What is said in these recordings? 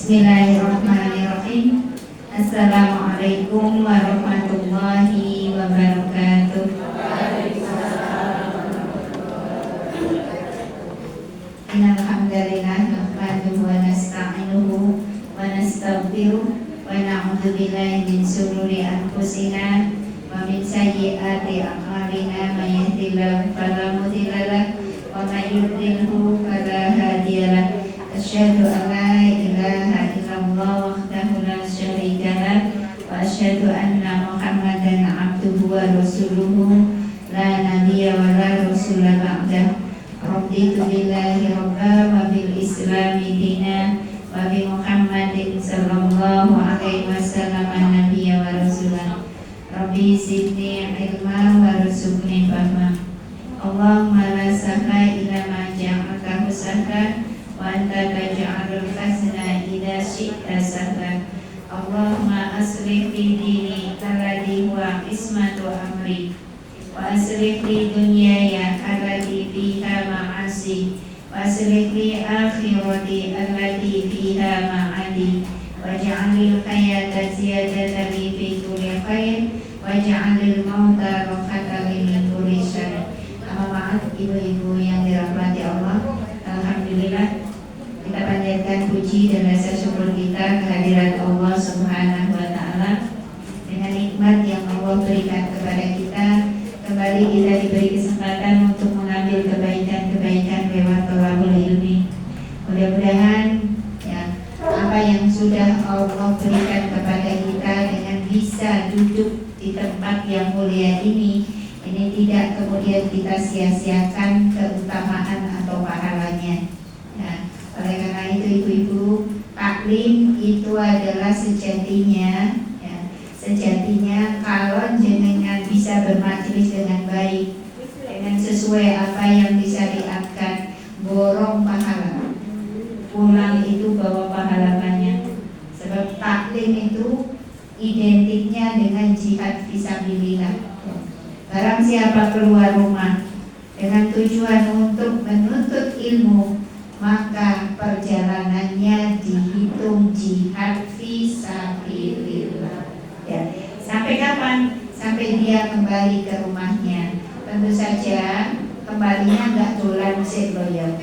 Bismillahirrahmanirrahim. Assalamualaikum warahmatullahi wabarakatuh. Innal hamdalillah nahmaduhu wa nasta'inuhu wa nastaghfiruh wa na'udzu billahi min shururi anfusina wa min sayyiati a'malina may yahdihillahu fala mudilla lahu wa may yudlilhu fala hadiya lahu. Asyhadu an la ilaha illallah wahdahu la syarika lahu wa asyhadu anna Muhammadan abduhu wa rasuluhu la nabiyya wa la rasula ba'dahu. Raditu billahi rabba wa bil islami dina wa bi Muhammadin sallallahu alaihi wasallam nabiyya wa rasulah. Rabbi zidni ilma wa rzuqni fahma. Allahumma la sahla illa ma ja'altahu sahlan wa anta taj'alul hazna idza syi'ta sahlan. Allahumma aslih li dini alladhi huwa ismatu amri wa aslih li dunyaya allati fiha ma'asi wa aslih li akhirati allati fiha ma'adi waj'alil hayata ziyadatan li fi kulli khair waj'alil mauta rahatan li min kulli syarr. Amma ba'd, ibu-ibu yang dirahmati Allah, alhamdulillah kita panjatkan puji dan rasa syukur kita kehadirat Allah Subhanahu wa taala dengan nikmat yang Allah berikan kepada kita. Kembali kita diberi kesempatan untuk mengambil kebaikan-kebaikan lewat thalabul ilmi. Mudah-mudahan ya, apa yang sudah Allah berikan kepada kita dengan bisa duduk di tempat yang mulia ini tidak kemudian kita sia-siakan keutamaan atau pahalanya. Nah, oleh karena itu ibu-ibu, taklim itu adalah sejatinya kalau jenengan bisa bermajelis dengan baik, dengan sesuai apa yang disyariatkan, borong pahala, pulang itu bawa pahala banyak. Sebab taklim itu identiknya dengan jihad fisabilillah. Barang siapa keluar rumah dengan tujuan untuk menuntut ilmu, maka perjalanannya dihitung jihad fisabilillah. Ya, sampai kapan? Sampai dia kembali ke rumahnya. Tentu saja kembalinya nggak dolan sik loh ya,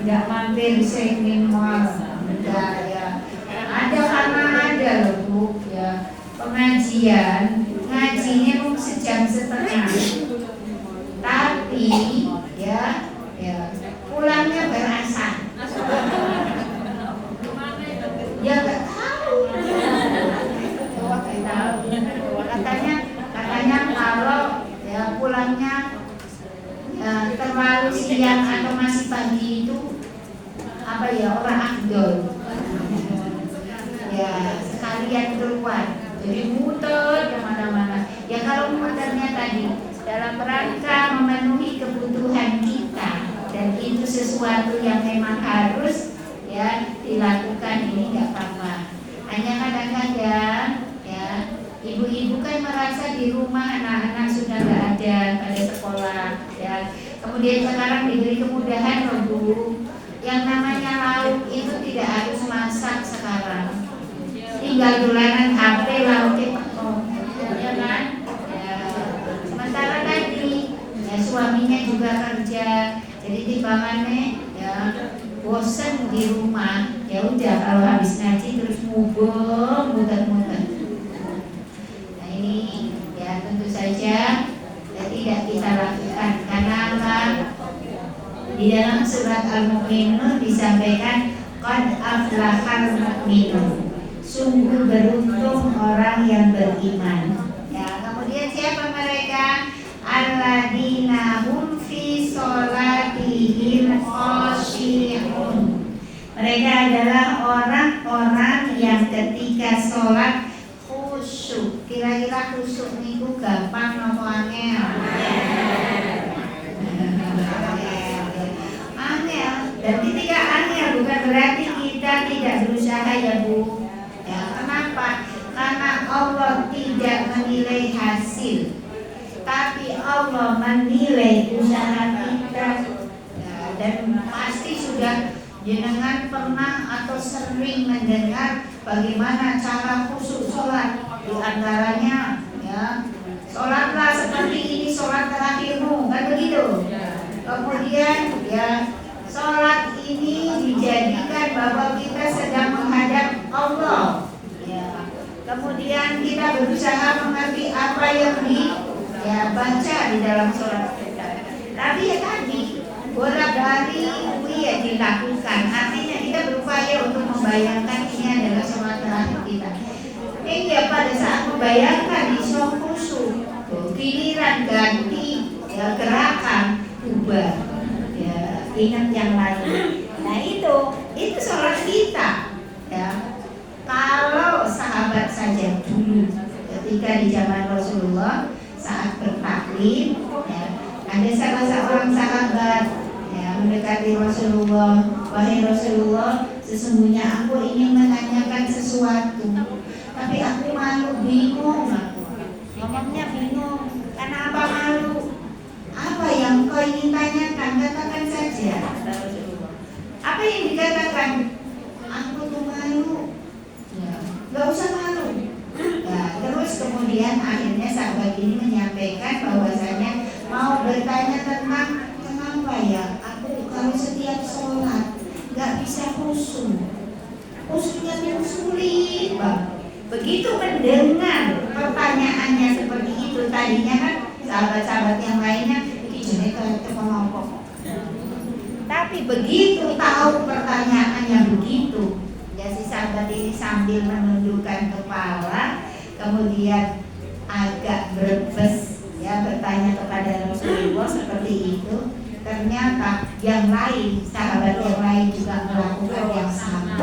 nggak mampir sik ning mall, enggak ya. Ada karena ada loh Bu ya, pengajian ngajinya mau sejam setengah, tapi ya pulangnya berasa ya nggak tahu. Katanya kalau ya pulangnya ya terlalu siang atau masih pagi itu apa ya, orang afdol ya, sekalian keluar jadi muter kemana-mana ya. Kalau muternya tadi dalam rangka memenuhi kebutuhan kita dan itu sesuatu yang memang harus ya dilakukan, ini nggak apa-apa. Hanya kadang-kadang ya ibu-ibu kan merasa di rumah anak-anak sudah nggak ada pada sekolah ya, kemudian sekarang diberi kemudahan loh Bu, yang namanya lauk itu tidak harus masak sekarang, tinggal dolanan HP lauknya ya kan ya. Sementara tadi ya suaminya juga kerja, jadi timbangannya ya bosen di rumah, ya udah kalau habis ngaji terus muter-muter. Nah ini ya tentu saja ya, tidak kita lakukan karena apa? Di dalam surat Al-Mu'minun disampaikan qad aflahal mu'minun, sungguh beruntung orang yang beriman. Ya, kemudian siapa mereka? Alladzina hum fi sholatihim khashi'un. Mereka adalah orang-orang yang ketika sholat khusyuk. Kira-kira khusyuk niku gampang apa angel? Angel. Dan ketika angel bukan berarti kita tidak berusaha ya Bu. Ya, kenapa? Karena Allah tidak menilai hasil, tapi Allah menilai usaha kita ya, dan pasti sudah Jenengan pernah atau sering mendengar bagaimana cara khusyuk sholat? Di antaranya ya, sholatlah seperti ini sholat terakhirmu, kan begitu? Kemudian ya, sholat ini dijadikan bahwa kita sedang menghadap Allah ya. Kemudian kita berusaha mengerti apa yang baca di dalam sholat kita. Tapi ya tadi bolak-balik ya dilakukan. Artinya kita berupaya untuk membayangkan ini adalah sholat terakhir kita. Ya pada saat membayangkan di sholat khusyuk, giliran ganti ya, gerakan ubah ya, ingat yang lain. Nah itu sholat kita ya. Kalau sahabat saja dulu ketika di zaman Rasulullah saat bertaklim ya, ada salah seorang sahabat ya, mendekati Rasulullah, wahai Rasulullah, sesungguhnya aku ingin menanyakan sesuatu, tapi aku malu, bingung aku. Ngomongnya bingung, karena apa malu? Apa yang kau ingin tanyakan? Katakan saja, kata Rasulullah. Apa yang dikatakan? Aku tuh malu. Ya, gak usah malu. Nah, terus kemudian akhirnya sahabat ini menyampaikan bahwasanya mau bertanya tentang kenapa ya aku kalau setiap sholat gak bisa khusyuk. Khusyuknya tuh sulit Bang. Begitu mendengar pertanyaannya seperti itu, tadinya kan sahabat-sahabat yang lainnya ini jenis kelompok. Tapi begitu tahu pertanyaannya begitu, ya si sahabat ini sambil menundukkan kepala, kemudian agak berbes ya bertanya kepada Rasulullah seperti itu. Ternyata yang lain, sahabat yang lain juga melakukan yang sama.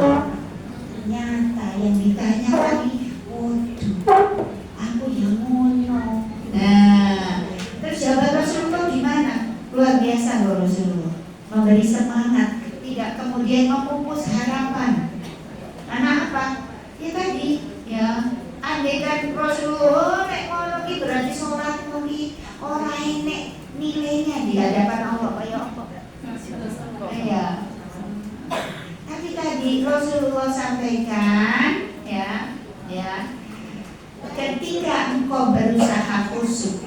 Ternyata yang ditanya tadi, waduh, aku yang ngono. Nah, terus jawaban Rasulullah gimana? Luar biasa loh Rasulullah, memberi semangat, tidak kemudian memupus harapan. Karena apa? Ya tadi, ya, andaikan Rasulullah nek ngono ki berarti sholat ki ora enek nilainya di hadapan Allah kayak apa? Ya. Tapi tadi Rasulullah sampaikan, ya, ketika engkau berusaha khusyuk,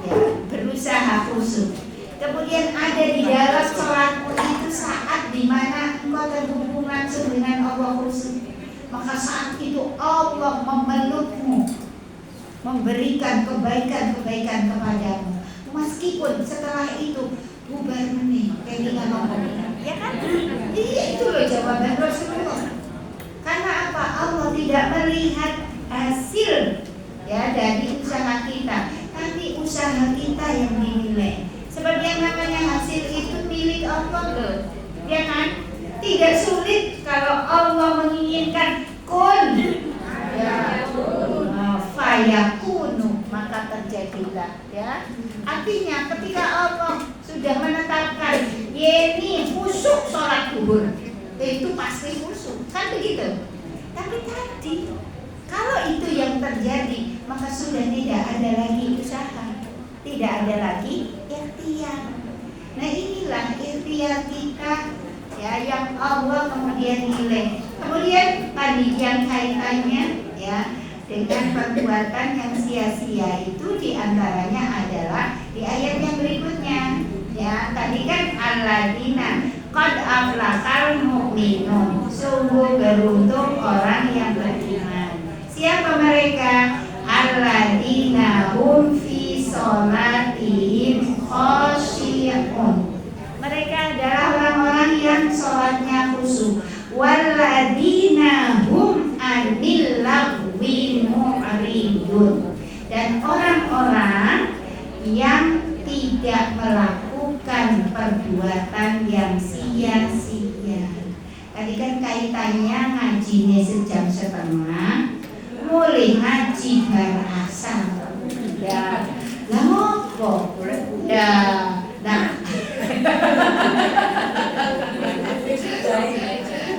ya, berusaha khusyuk, kemudian ada di dalam sholatmu itu saat dimana engkau terhubung langsung dengan Allah khusyuk, maka saat itu Allah memelukmu, memberikan kebaikan-kebaikan kepadamu. Meskipun setelah itu bubar meneh, kayak kita ngomong, ya kan? Iya itu loh jawaban Rasulullah. Karena apa? Allah tidak melihat hasil ya dari usaha kita, tapi usaha kita yang dinilai. Seperti yang namanya hasil itu milik Allah loh, ya kan? Tidak sulit kalau Allah menginginkan kun ya fayakunu, maka terjadilah ya. Artinya ketika Allah sudah menetapkan ini khusyuk sholat duhur, itu pasti khusyuk, kan begitu. Tapi tadi kalau itu yang terjadi, maka sudah tidak ada lagi usaha, tidak ada lagi ikhtiar. Nah inilah ikhtiar kita ya yang Allah kemudian nilai. Kemudian tadi yang kaitannya ya dengan perbuatan yang sia-sia itu diantaranya adalah di ayat yang berikutnya ya. Tadi kan alladzina qad aflahal mu'minun, sungguh beruntung orang yang beriman. Siapa mereka? Alladzina hum fi sholatihim khashi'un. Mereka adalah orang-orang yang sholatnya khusyuk. Walladzina hum anil lagwi mu'ridun. Dan orang-orang yang tidak melakukan perbuatan yang sia-sia. Tadi kan kaitannya ngajinya sejam setengah, mulai ngaji berasal. Ya, lah ngopo? Ya, nah.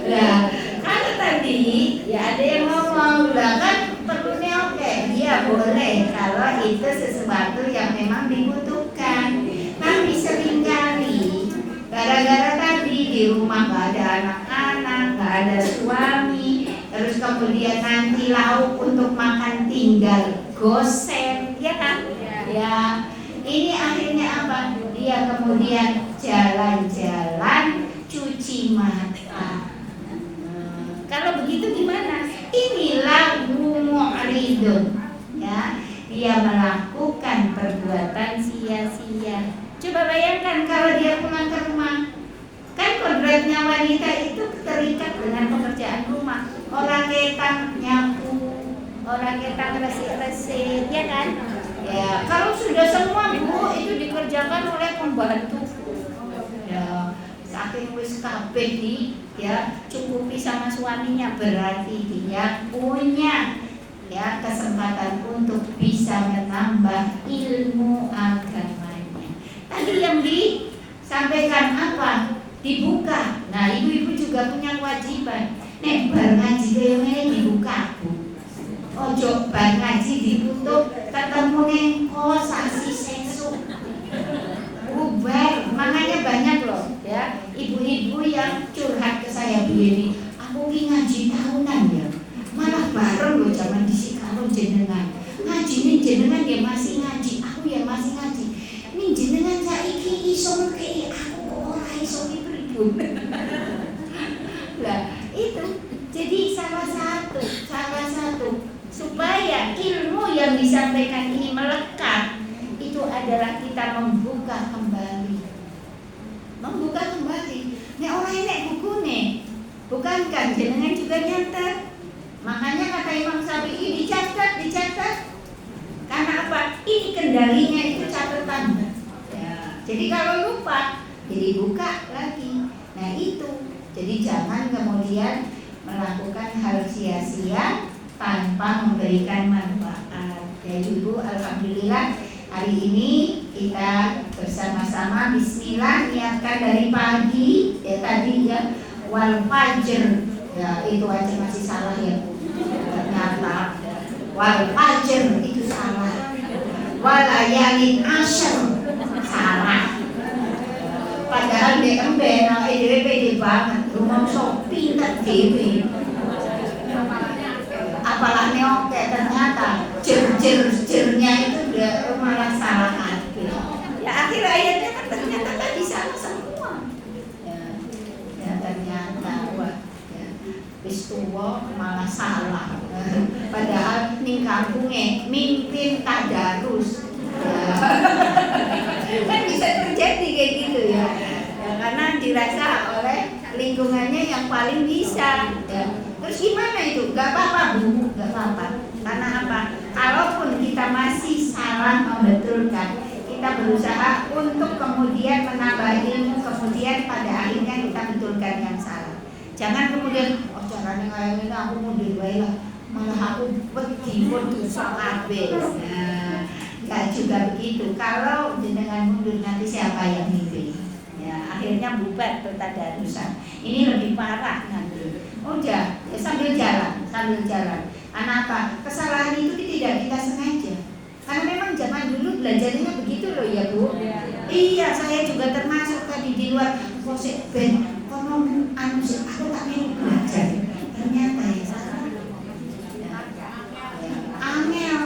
Nah, kalau tadi ya ada yang ngomong, lah kan perlunya oke, iya boleh kalau itu sesuatu yang memang dibutuhkan. Tapi seringkali gara-gara tadi di rumah rumah nggak ada anak-anak, nggak ada suami, terus kemudian nanti lauk untuk makan tinggal gosen, ya kan? Ya, ini akhirnya apa? Dia kemudian jalan-jalan cuci mata. Kalau begitu gimana? Inilah mu'ridun, ya. Dia melakukan perbuatan sia-sia. Coba bayangkan kalau dia pulang ke rumah. Kan kodratnya wanita itu terikat dengan pekerjaan rumah. Orang ketang nyapu, orang ketang resik-resik, ya kan? Ya, kalau sudah semua Bu itu dikerjakan oleh pembantu. Ya, saking wis kabeh ya cukupi sama suaminya, berarti dia punya ya kesempatan untuk bisa menambah ilmu agamanya. Tadi yang disampaikan apa? Dibuka. Nah, ibu-ibu juga punya kewajiban. Nek bar ngaji kaya ngene dibuka, Bu. Ojo bar ngaji ditutup ketemu ning kosasi sesuk. Bubar. Makanya banyak loh ya ibu-ibu yang curhat ke saya begini, aku ki ngaji tahunan ya. Malah bareng loh zaman dhisik karo jenengan. Ngaji ning jenengan ya masih ngaji, aku ya masih ngaji. Ning jenengan saiki iso ngekeki aku kok ora iso pripun. Lah, itu jadi salah satu supaya ilmu yang disampaikan ini melekat, itu adalah kita membuka kembali. Nek orang ini buku nih, bukankah jenengan juga nyatet? Makanya kata Imam Syafi'i dicatat. Karena apa? Ini kendalinya itu catatan. Ya. Jadi kalau lupa, jadi buka lagi. Nah itu. Jadi jangan kemudian melakukan hal sia-sia tanpa memberikan manfaat. Ya Ibu, alhamdulillah hari ini kita bersama-sama bismillah niatkan dari pagi ya tadi ya wal fajr. Ya itu aja masih salah ya Bu. Ternyata wal fajr itu salah. Wal layalin asyr salah. Padahal di emben pede banget, rumah sok pinter dewe. Apalagi oke ternyata jer-jernya itu udah malah salah arti. Ya akhir ayatnya kan ternyata tadi salah semua. Ya ternyata wah ya, wis tuwa malah salah. Padahal ning kampunge mimpin tadarus. Ya. Kan bisa terjadi kayak gitu ya. Ya karena dirasa oleh lingkungannya yang paling bisa ya. Terus gimana itu? Gak apa-apa Bu, gak apa-apa. Karena apa? Kalaupun kita masih salah membetulkan, kita berusaha untuk kemudian menambah ilmu, kemudian pada akhirnya kita betulkan yang salah. Jangan kemudian, oh caranya kayak gini aku mundur wae lah, malah aku wedi pun dosa kabeh. Nah, gak juga begitu. Kalau jenengan mundur nanti siapa yang mimpin? Ya, akhirnya bubar tuh tadarusan. Ini lebih parah nanti. Udah, ya sambil jalan. Karena apa? Kesalahan itu tidak kita sengaja. Karena memang zaman dulu belajarnya begitu loh ya Bu. Iya, saya juga termasuk tadi di luar. Kosek ben, kono aku tak mau belajar. Ternyata ya salah. Angel.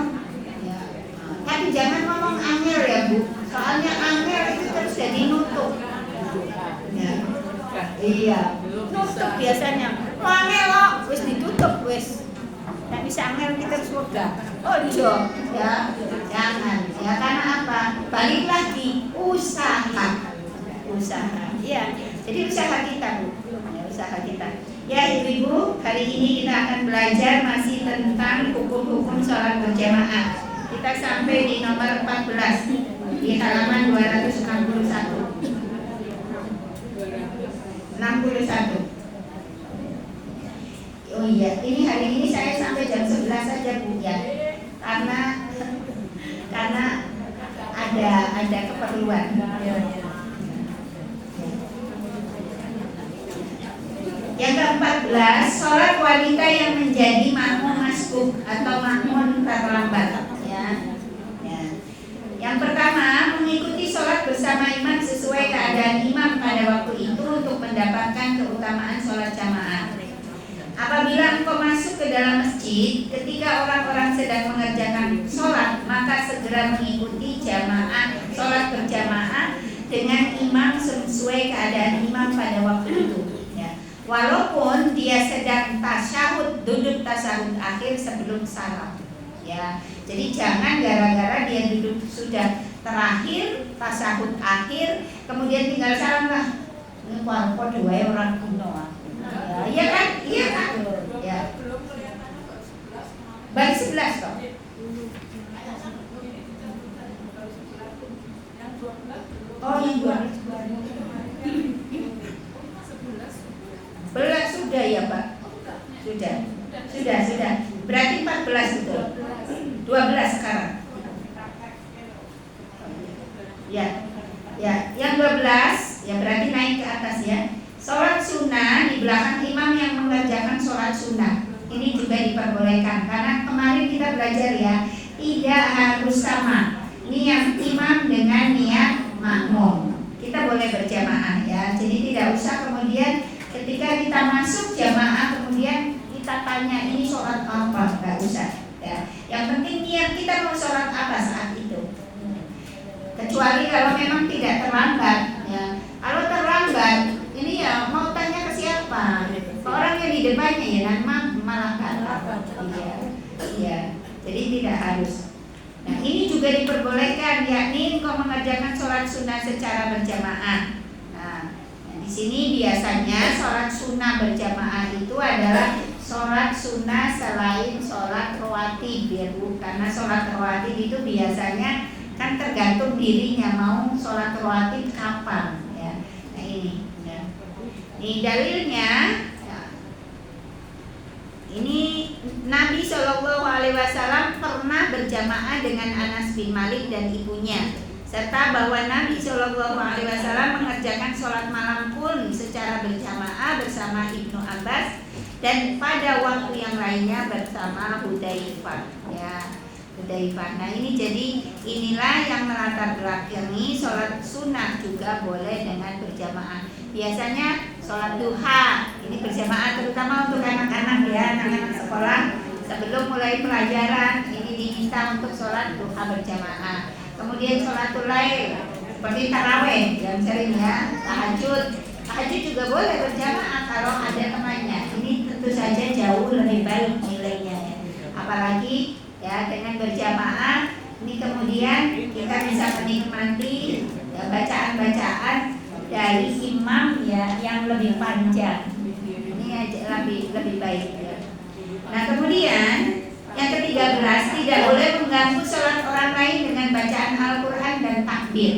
Ya. Tapi jangan ngomong angel ya Bu. Soalnya angel itu terus jadi nutup. Ya. Iya. Nutup biasanya. Angel kok wis ditutup wis. Nggak bisa angel kita surga. Ojo ya. Jangan. Ya karena apa? Balik lagi usaha. Ya. Jadi usaha kita Bu. Ya, usaha kita. Ya Ibu-ibu, hari ini kita akan belajar masih tentang hukum-hukum sholat berjamaah. Kita sampai di nomor 14 di halaman 261. 61. Oh iya, ini hari ini saya sampai jam 11 saja Bu ya. Karena ada keperluan. Yang ke-14, sholat wanita yang menjadi makmum masbuk atau makmum terlambat ya. Yang pertama, mengikuti sholat bersama imam sesuai keadaan imam pada waktu itu untuk mendapatkan keutamaan sholat jamaah. Apabila engkau masuk ke dalam masjid ketika orang-orang sedang mengerjakan sholat, maka segera mengikuti jamaah sholat berjamaah dengan imam sesuai keadaan imam pada waktu itu. Ya. Walaupun dia sedang tasyahud, duduk tasyahud akhir sebelum salam. Ya, jadi jangan gara-gara dia duduk sudah terakhir tasyahud akhir, kemudian tinggal salam lah. Ini warpo dua orang kuno. Ya, iya kan? Iya kan? Ya. Bagi 11 toh. Oh, yang 12. Belas sudah ya, Pak? Sudah. Berarti 14 itu. 12 sekarang. Ya, yang 12 ya berarti naik ke atas ya. Sholat sunnah di belakang imam yang mengerjakan sholat sunnah ini juga diperbolehkan karena kemarin kita belajar ya tidak harus sama niat imam dengan niat makmum. Kita boleh berjamaah ya. Jadi tidak usah kemudian ketika kita masuk jamaah kemudian kita tanya ini sholat apa, nggak usah ya. Yang penting niat kita mau sholat apa saat itu. Kecuali kalau memang tidak terlambat ya. Kalau terlambat ini ya mau tanya ke siapa? Ke orang yang di depannya ya, dan malah kata. Iya. Jadi tidak harus. Nah ini juga diperbolehkan yakni engkau mengerjakan sholat sunnah secara berjamaah. Nah di sini biasanya sholat sunnah berjamaah itu adalah sholat sunnah selain sholat rawatib ya Bu. Karena sholat rawatib itu biasanya kan tergantung dirinya mau sholat rawatib kapan ya. Nah ini ya. Ini dalilnya ya. Ini Nabi SAW pernah berjamaah dengan Anas bin Malik dan ibunya, serta bahwa Nabi SAW mengerjakan sholat malam pun secara berjamaah bersama Ibnu Abbas dan pada waktu yang lainnya bersama Hudzaifah ya. Nah ini jadi inilah yang melatar belakangi sholat sunnah juga boleh dengan berjamaah. Biasanya sholat duha ini berjamaah terutama untuk anak-anak ya, anak-anak sekolah sebelum mulai pelajaran ini diminta untuk sholat duha berjamaah. Kemudian sholatul lail seperti taraweh yang sering ya, tahajud juga boleh berjamaah kalau ada temannya. Ini tentu saja jauh lebih baik nilainya ya. Apalagi ya dengan berjamaah ini kemudian kita bisa menikmati ya, bacaan-bacaan dari imam ya yang lebih panjang. Ini lebih baik ya. Nah kemudian yang ke-13 tidak boleh mengganggu sholat orang lain dengan bacaan Al-Quran dan takbir.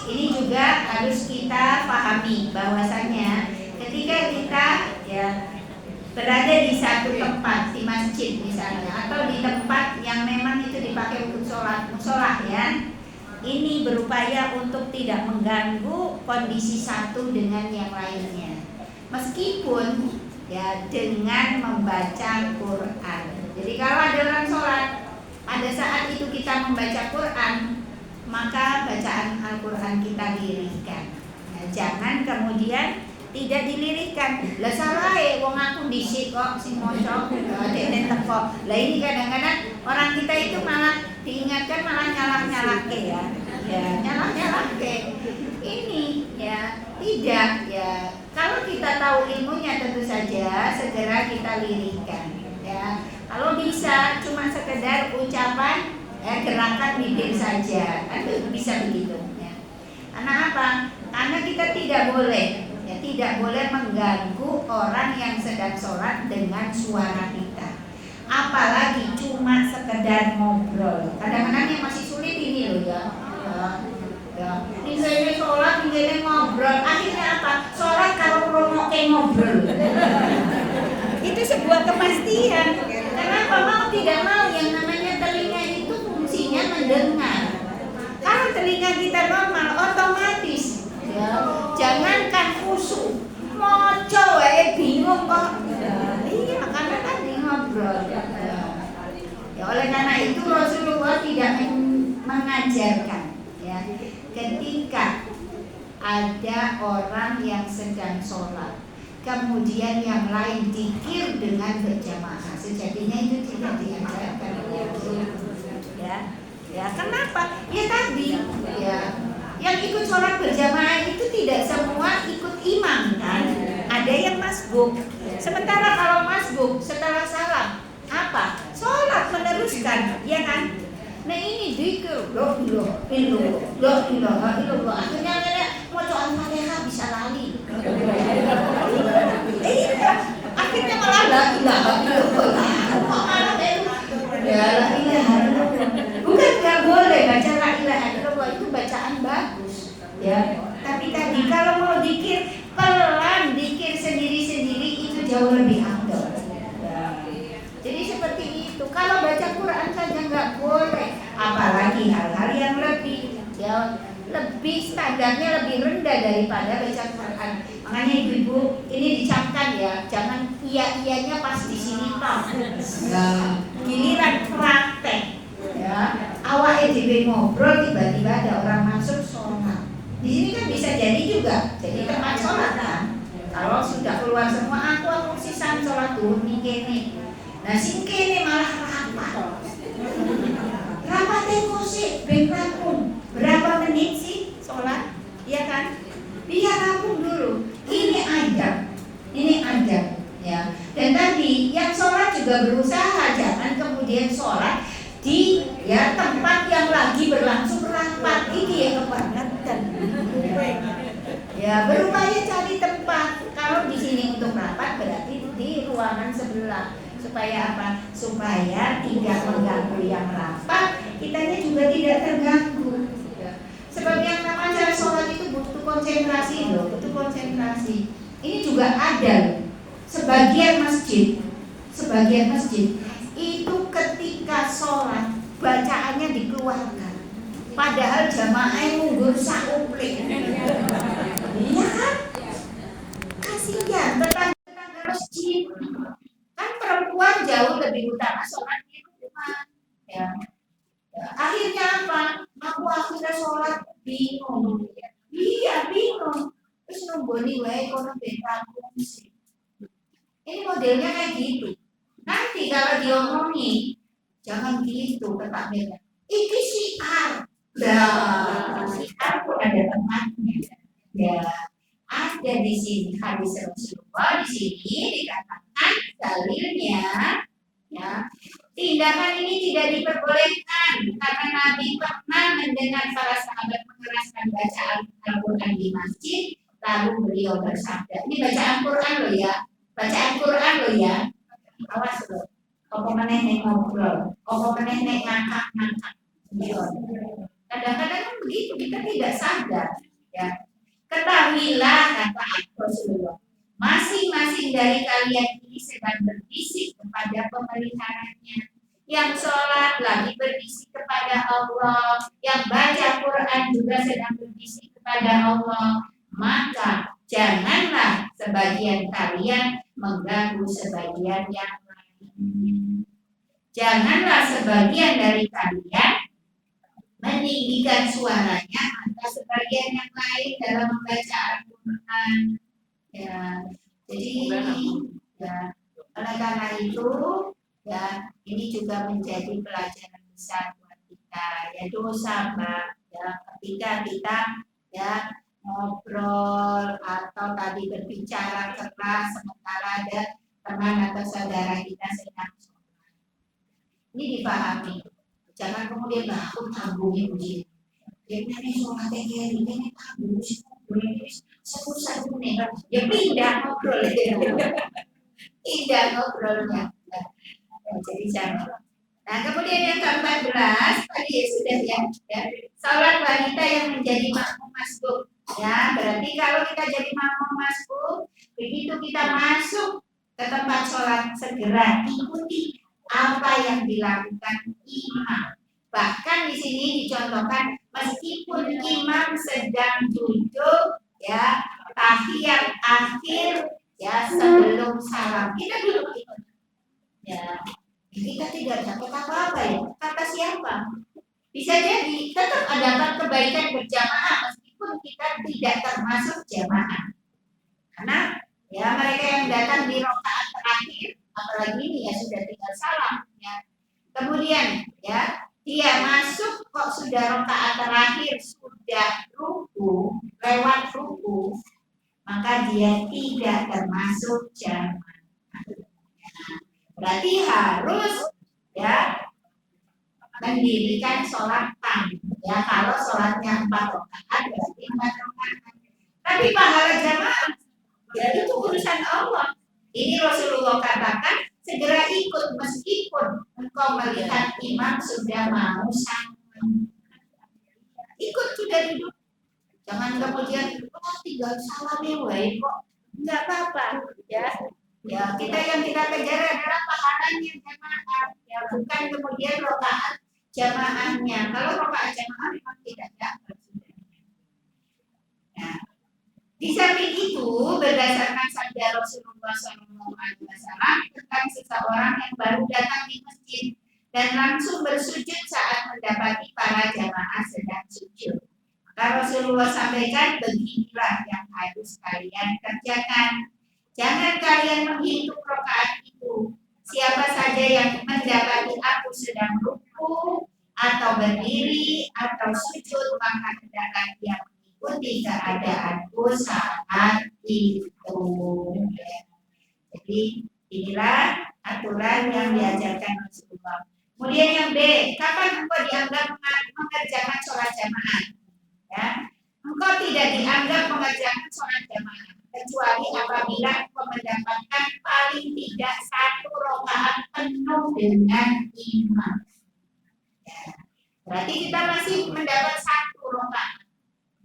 Ini juga harus kita pahami bahwasanya ketika kita ya berada di satu tempat, di masjid misalnya, atau di tempat yang memang itu dipakai untuk sholat musolah ya, ini berupaya untuk tidak mengganggu kondisi satu dengan yang lainnya, meskipun ya dengan membaca Quran. Jadi kalau ada orang sholat, pada saat itu kita membaca Quran, maka bacaan Al-Quran kita lirihkan. Nah, jangan kemudian tidak dilirihkan. Lah salah wong aku dhisik kok sing maca dene teko. Lah ini kadang-kadang orang kita itu malah diingatkan malah nyalah-nyalahke ya. Ya, nyalah-nyalahke. Ini ya tidak ya. Kalau kita tahu ilmunya tentu saja segera kita lirihkan ya. Kalau bisa cuma sekedar ucapan gerakan bibir saja, kan bisa begitu ya. Karena apa? Karena kita tidak boleh mengganggu orang yang sedang sholat dengan suara kita. Apalagi cuma sekedar ngobrol. Kadang-kadang yang masih sulit ini loh ya. Ini saya sholat, ini ngobrol. Akhirnya apa? Sholat kalau promoke ngobrol. Itu sebuah kepastian. Kenapa mau tidak mau yang namanya telinga itu fungsinya mendengar. Kalau telinga kita normal, otomatis ya, jangankan khusyuk, moco bingung kok. Iya, karena tadi ngobrol. Ya, oleh karena itu Rasulullah tidak mengajarkan ya, ketika ada orang yang sedang sholat, kemudian yang lain zikir dengan berjamaah, sejatinya itu tidak diajarkan. Ya, kenapa? Ya tadi, ya, yang ikut sholat berjamaah itu tidak semua ikut imam kan? Ada yang masbuk. Sementara kalau masbuk setelah salam apa? Sholat meneruskan, ya kan? Nah ini zikir, la ilaha illallah. Akhirnya mau Al-Fatihah bisa lali. Akhirnya malah la ilaha illallah. Ya la ilaha illallah. Bukan nggak boleh baca la ilaha illallah, itu bacaan bagus. Ya. Tapi tadi kalau mau zikir pelan, zikir sendiri-sendiri itu jauh lebih afdal. Jadi seperti itu. Kalau baca Quran saja nggak boleh, apalagi hal-hal yang lebih, ya, lebih standarnya lebih rendah daripada baca Quran. Makanya ibu-ibu ini dicamkan ya, jangan iya-iyanya pas di sini pak. Ya, giliran praktek, ya, awal EDB ngobrol tiba-tiba ada orang masuk sholat. Di sini kan bisa jadi juga, jadi tempat sholat kan. Kalau sudah keluar semua, aku sisan sholat dulu nih kene. Nah sing kene malah rapat. Rapat emosi, ben rampung. Berapa menit sih sholat? Iya kan? Biar rampung dulu. Ini adab, ya. Dan tadi yang sholat juga berusaha jangan kemudian sholat di ya tempat yang lagi berlangsung rapat. Ini yang kebangetan. Ya berupaya cari tempat. Kalau di sini untuk rapat berarti di ruangan sebelah. Supaya apa? Supaya tidak mengganggu yang rapat, kitanya juga tidak terganggu. Sebab yang namanya sholat itu butuh konsentrasi loh, butuh konsentrasi. Ini juga ada sebagian masjid itu ketika sholat bacaannya dikeluarkan, padahal jamaah munggur sauplik. Iya kan? Kasihan tetangga masjid. Kan perempuan jauh lebih utama sholat di rumah, ya. Akhirnya apa? Aku akhirnya sholat bingung. Iya bingung. Terus nunggoni wae kono betaku sih. Ini modelnya kayak gitu. Nanti kalau diomongin, jangan gitu ke takmirnya. Iki siar. Nah, siar pun ada tempatnya. Ya, ada di sini hadis Rasulullah di sini dikatakan dalilnya, ya, tindakan ini tidak diperbolehkan karena Nabi pernah mendengar para sahabat mengeraskan bacaan Al-Quran di masjid, lalu beliau bersabda, ini bacaan Quran loh ya, awas loh, apa meneh ngobrol, apa meneh ngangkat, kadang-kadang kan begitu, kita tidak sadar, ya. Ketahuilah kata Rasulullah, masing-masing dari kalian ini sedang berbisik kepada pemeliharanya. Yang sholat lagi berbisik kepada Allah, yang baca Quran juga sedang berbisik kepada Allah. Maka janganlah sebagian kalian mengganggu sebagian yang lain. Janganlah sebagian dari kalian meninggikan suaranya atau sebagian yang lain dalam membaca Al-Quran. Ya, jadi ya, oleh karena itu ya ini juga menjadi pelajaran besar buat kita. Ya dosa Mbak. Ya ketika kita ya ngobrol atau tadi berbicara keras sementara ada teman atau saudara kita sedang sholat. Ini dipahami. Jangan kemudian aku tanggungin begini. Jadi sholatnya kayak ini tanggung sih, susah nih. Ya pindah ngobrol, pindah ngobrolnya. Jadi jangan. Nah kemudian yang ke-14 tadi ya sudah ya. Salat wanita yang menjadi makmum masbuk. Ya berarti kalau kita jadi makmum masbuk, begitu kita masuk ke tempat sholat segera ikuti apa yang dilakukan imam. Bahkan di sini dicontohkan meskipun imam sedang duduk ya tahiyat akhir ya sebelum salam kita duduk ikut. Ya kita tidak dapat apa-apa ya kata siapa? Bisa jadi tetap ada kebaikan berjamaah meskipun pun kita tidak termasuk jamaah. Karena ya mereka yang datang di rakaat terakhir, apalagi ini ya sudah tinggal salam ya. Kemudian ya dia masuk kok sudah rakaat terakhir, sudah ruku, lewat ruku, maka dia tidak termasuk jamaah. Berarti harus ya mendirikan sholat tam. Ya kalau sholatnya 4 rakaat berarti 4 rakaat. Tapi pahala jamaah ya itu urusan Allah. Ini Rasulullah katakan segera ikut meskipun engkau melihat imam sudah mau salam. Ikut sudah duduk. Jangan kemudian tinggal salamnya wae kok. Enggak apa-apa ya. Ya, yang kita kejar adalah pahalanya jamaah. Ya, bukan kemudian rakaat jamaahnya. Kalau rakaat jamaah memang tidak dapat. Nah, di samping itu berdasarkan sabda Rasulullah SAW tentang seseorang yang baru datang di masjid dan langsung bersujud saat mendapati para jamaah sedang sujud. Maka Rasulullah sampaikan, beginilah yang harus kalian kerjakan. Jangan kalian menghitung rakaat itu. Siapa saja yang mendapati aku sedang ruku atau berdiri atau sujud, maka hendaklah dia mengikuti keadaanku saat itu. Jadi inilah aturan yang diajarkan Rasulullah. Kemudian yang B, kapan engkau dianggap mengerjakan sholat jamaah? Ya, engkau tidak dianggap mengerjakan sholat jamaah kecuali apabila engkau mendapatkan paling tidak 1 rakaat penuh dengan imam. Ya. Berarti kita masih mendapat 1 rakaat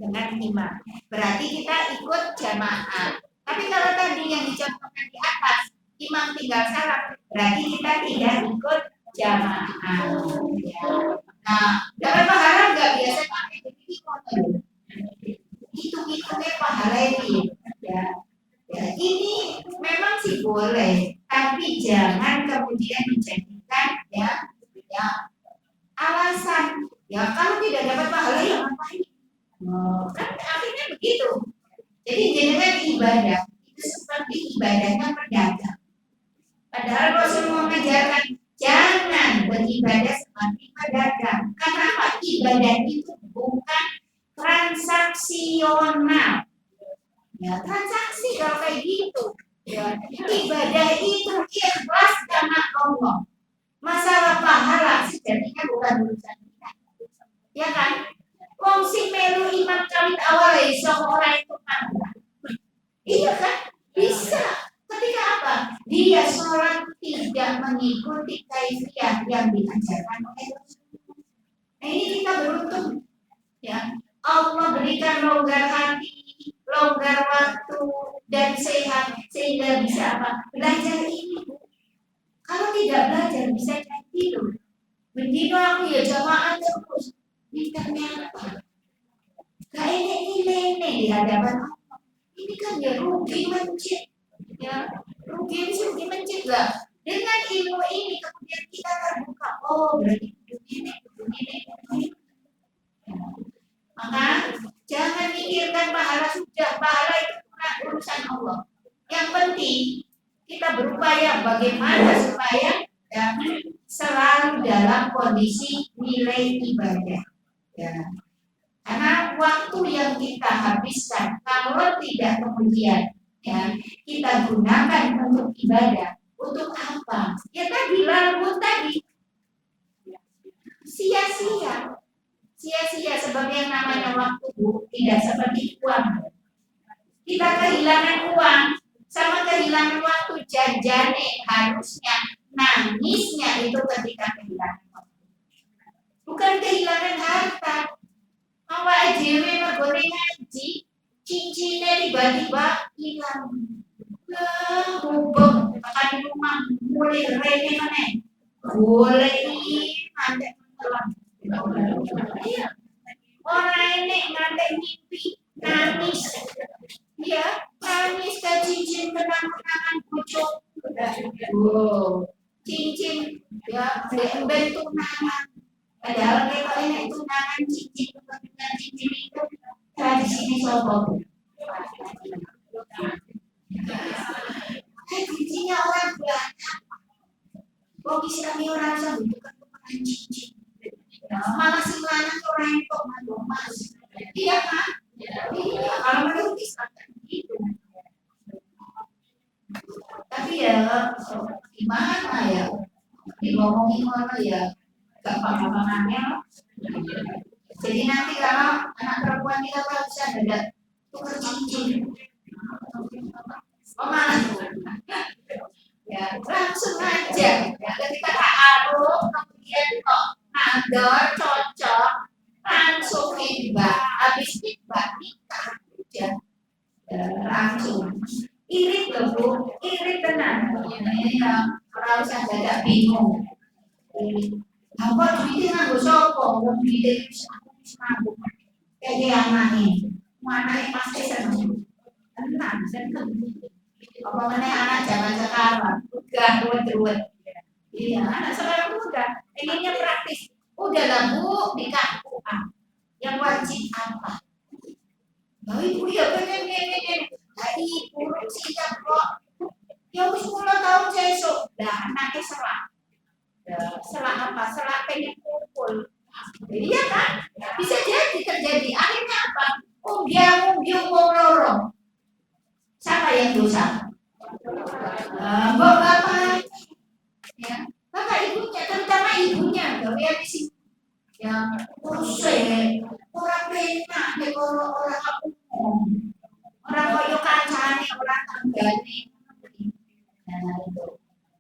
dengan imam. Berarti kita ikut jamaah. Tapi kalau tadi yang dicontohkan di atas, imam tinggal salam, berarti kita tidak ikut jamaah. Ya. Nah, dapat pahala nggak? Biasa pakai begini hitungnya pahala ini. Ya, ini memang sih boleh, tapi jangan kemudian dijadikan ya alasan. Ya kalau tidak dapat pahala ya ngapain? Kan akhirnya begitu. Jadi jangan ibadah itu seperti ibadahnya pedagang. Padahal Rasulullah mengajarkan jangan beribadah seperti pedagang. Kenapa? Ibadah itu bukan transaksional. Ya, transaksi kalau kayak gitu. Ya, ibadah itu ikhlas karena Allah. Masalah pahala sejatinya bukan urusan kita. Ya kan? Wong si melu imam kawit awal iso ora itu pahala. Iya kan? Bisa. Ketika apa? Dia sholat tidak mengikuti kaifiah yang diajarkan oleh Rasulullah. Nah, ini kita beruntung. Ya, Allah berikan longgar hati, longgar waktu dan sehat sehingga bisa apa? Belajar ini. Kalau tidak belajar bisa kayak gitu. Begitu aku ya jamaah terus. Ini ternyata gak ini di hadapan Allah. Ini kan ya rugi mencit. Ya, rugi mencit lah. Dengan ilmu ini kemudian kita terbuka. Oh, berarti begini. Maka jangan mikirkan pahala sudah, pahala itu bukan urusan Allah. Yang penting kita berupaya bagaimana supaya ya, selalu dalam kondisi nilai ibadah. Ya. Karena waktu yang kita habiskan kalau tidak kemudian ya, kita gunakan untuk ibadah, untuk apa? Ya tadi lalu tadi sia-sia. Sia-sia sebab yang namanya waktu tidak seperti uang. Kita kehilangan uang sama kehilangan waktu. Janjane harusnya nangisnya itu ketika kehilangan waktu. Bukan kehilangan harta. Awak dhewe mergone ngaji, cincinnya tiba-tiba hilang. Hubung tekan rumah mulai rene meneh. Boleh nanti telan. Iya. Orang ini ngantek mimpi nangis, ya nangis ke cincin kenang-kenangan bocor. Cincin ya beli tunangan. Padahal kita ini tunangan cincin itu Tradisi ini sopo. Tradisinya orang Belanda. Kok Islam orang sambutan tukaran cincin. Malah si lanang orang itu mas. Iya kan? Iya, kalau menurut Islam kan gitu. Tapi ya gimana ya? Ngomongin orang ya gampang-gampangnya. Jadi nanti kalau anak perempuan kita bisa ada tukar cincin. Oh malah ya langsung aja ya, ketika taruh kemudian kok nador cocok langsung feedback habis feedback nikah udah langsung irit loh bu, irit tenang ini yang orang usah ada bingung apa duitnya nganggo sopo wong duitnya bisa nganggo kayak anaknya anaknya pasti seneng tenang seneng apa mana anak zaman sekarang udah ruwet-ruwet iya anak sekarang udah inginnya praktis udah lah bu nikah yang wajib apa nah ibu ya pengen nah ibu siap kok ya wis 10 tahun sesuk nah anaknya serak apa serak pengen kumpul iya kan bisa jadi terjadi akhirnya apa umbiang wong loro siapa yang dosa bapak ya bapak ibunya terutama ibunya gawe sih yang kurse orang penak orang umum orang koyo kancane orang tanggane nah itu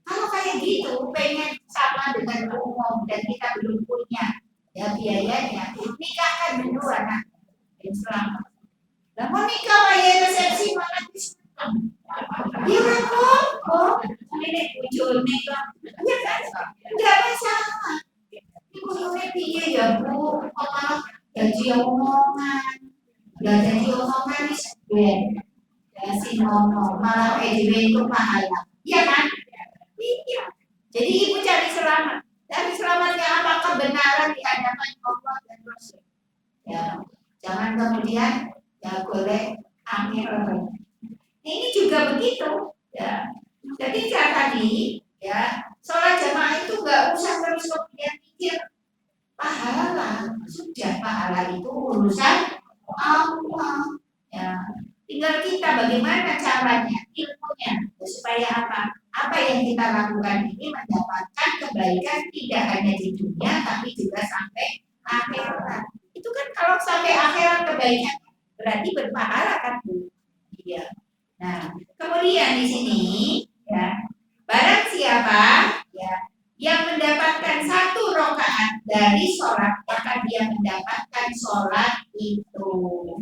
kalau kayak gitu pengen sama dengan umum dan kita belum punya ya biayanya nikahkan dulu anak Islam lah mau nikah bayar resepsi mana bisa ya kok ini bujurnya kok ya kan nggak masalah ini bujurnya piye ya bu malah gaji omongan nggak jadi omongan nih sebenarnya ya si ngomong malah PDW itu pahala iya kan iya jadi ibu cari selamatnya apa kebenaran di hadapan Allah dan Rasul ya jangan kemudian ya boleh akhir ini juga begitu ya jadi tadi ya sholat jamaah itu nggak usah terus kemudian mikir pahala sudah pahala itu urusan Allah ya tinggal kita bagaimana caranya ilmunya supaya apa yang kita lakukan ini mendapatkan kebaikan tidak hanya di dunia tapi juga sampai akhirat itu kan kalau sampai akhirat kebaikan berarti berpahala kan bu iya. Nah, kemudian di sini ya, barang siapa ya yang mendapatkan 1 rakaat dari sholat maka dia mendapatkan sholat itu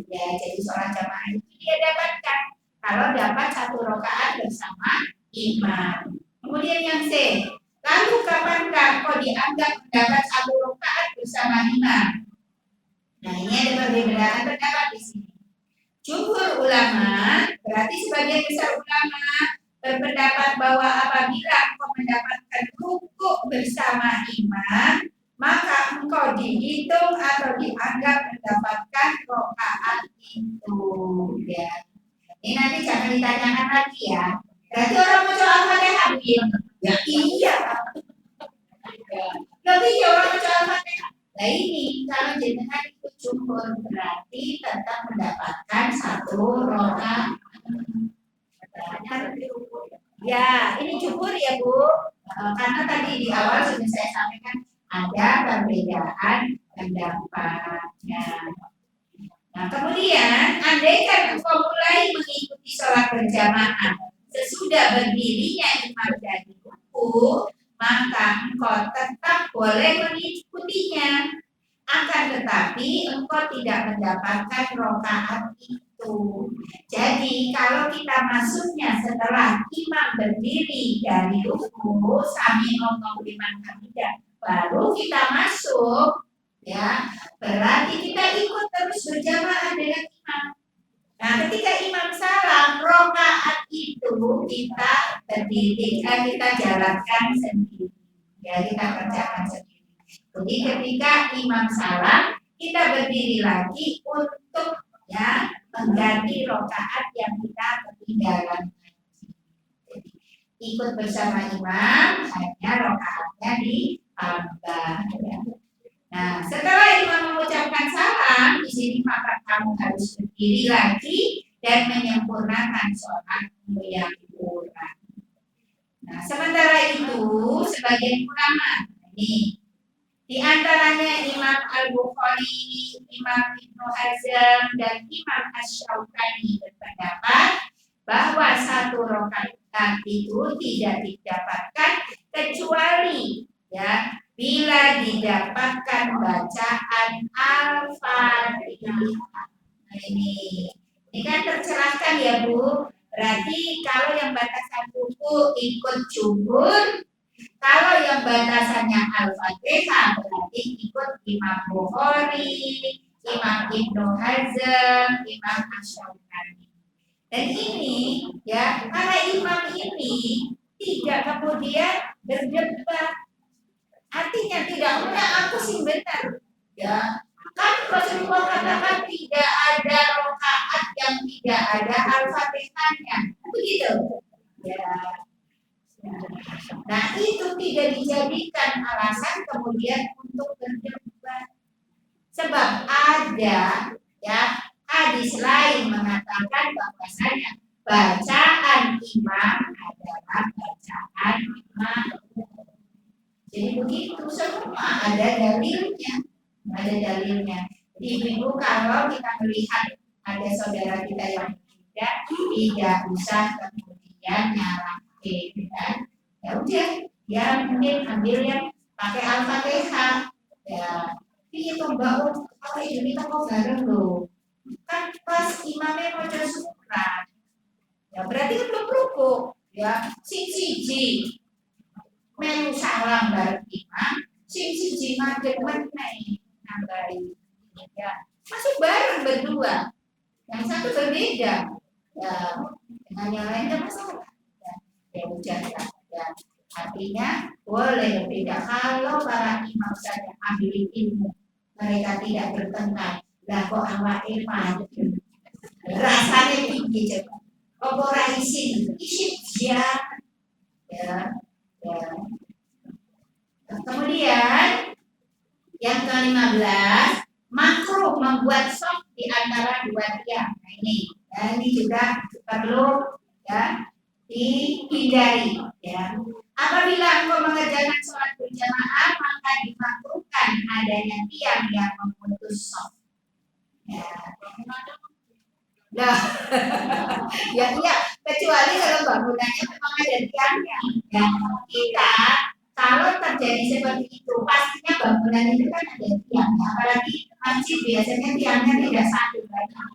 ya jadi sholat jamaah itu dia dapatkan kalau dapat 1 rakaat bersama imam. Kemudian yang C, lalu kapankah kau dianggap mendapat 1 rakaat bersama imam? Nah ini ada perbedaan pendapat di sini. Jumhur ulama, berarti sebagian besar ulama berpendapat bahwa apabila engkau mendapatkan rukuk bersama imam, maka engkau dihitung atau dianggap mendapatkan rakaat itu. Ya. Ini nanti jangan ditanyakan lagi ya. Berarti orang mau coba Al-Fatihah ya iya. Lebih ya orang mau coba Al-Fatihah. Nah ini kalau jenengan ikut jumhur berarti tetap mendapatkan 1 rakaat. Ya ini jumhur ya bu, karena tadi di awal sudah saya sampaikan ada perbedaan pendapatnya. Nah kemudian andaikan engkau mulai mengikuti sholat berjamaah sesudah berdirinya imam dari ruku, maka engkau tetap boleh mengikutinya. Akan tetapi engkau tidak mendapatkan rakaat itu. Jadi kalau kita masuknya setelah imam berdiri dari ruku sambil ngomong liman hamidah, baru kita masuk, ya berarti kita ikut terus berjamaah dengan imam. Nah ketika imam salam, rakaat itu kita berdiri, kita jalankan sendiri, ya kita kerjakan sendiri. Jadi ketika imam salam kita berdiri lagi untuk ya, mengganti rakaat yang kita ketinggalan. Jadi, ikut bersama imam hanya rakaatnya ditambah. Ya. Nah, setelah imam mengucapkan salam, di sini maka kamu harus berdiri lagi dan menyempurnakan sholat yang kurang. Nah, sementara itu sebagian ulama ini di antaranya Imam Al-Bukhari, Imam Ibnu Hazm, dan Imam Asy-Syaukani berpendapat bahwa satu rakaat itu tidak didapatkan kecuali ya bila didapatkan bacaan Al-Fatihah. Nah, ini kan tercerahkan ya Bu. Berarti kalau yang batasan buku ikut jumhur, kalau yang batasannya Al-Fatihah berarti ikut Imam Bukhari, Imam Ibnu Hazm, Imam Asy-Syaukani. Dan ini ya, para imam ini tidak kemudian berdebat. Artinya tidak punya aku sih benar. Ya, kan Rasulullah katakan tidak ada rakaat yang tidak ada Al-Fatihahnya. Begitu. Ya. Nah, itu tidak dijadikan alasan kemudian untuk berdebat. Sebab ada ya hadis lain mengatakan bahwasanya bacaan imam adalah bacaan imam. Jadi begitu semua ada dalilnya, ada dalilnya. Jadi ibu kalau kita melihat ada saudara kita yang tidak usah kemudian nyalahin kan, ya udah, ya mungkin ambil yang pakai Al-Fatihah, ya. Iya toh mbak, kalau ini kok bareng loh, kan pas imamnya mau surat, ya berarti kan belum rukuk, ya siji melu salam bareng imam, siji madhep meneh nambahi, ya masih bareng berdua, yang satu berbeda, ya dengan yang lain tidak masalah, ya udah ya. Artinya boleh berbeda kalau para imam saja ambil ilmu, mereka tidak bertengkar. Lah kok awake pancen rasanya tinggi coba. Kok ora isin ya. Ya. Kemudian yang ke-15, makruh membuat shaf di antara dua tiang. Nah ini, ya, ini juga perlu ya dihindari ya. Apabila engkau mengerjakan sholat berjamaah, maka dimakruhkan adanya tiang yang memutus shaf. Ya. Nah, ya iya, kecuali kalau bangunannya memang ada tiangnya. Ya, kita kalau terjadi seperti itu, pastinya bangunan itu kan ada tiangnya. Apalagi masjid biasanya tiangnya tidak satu banyak.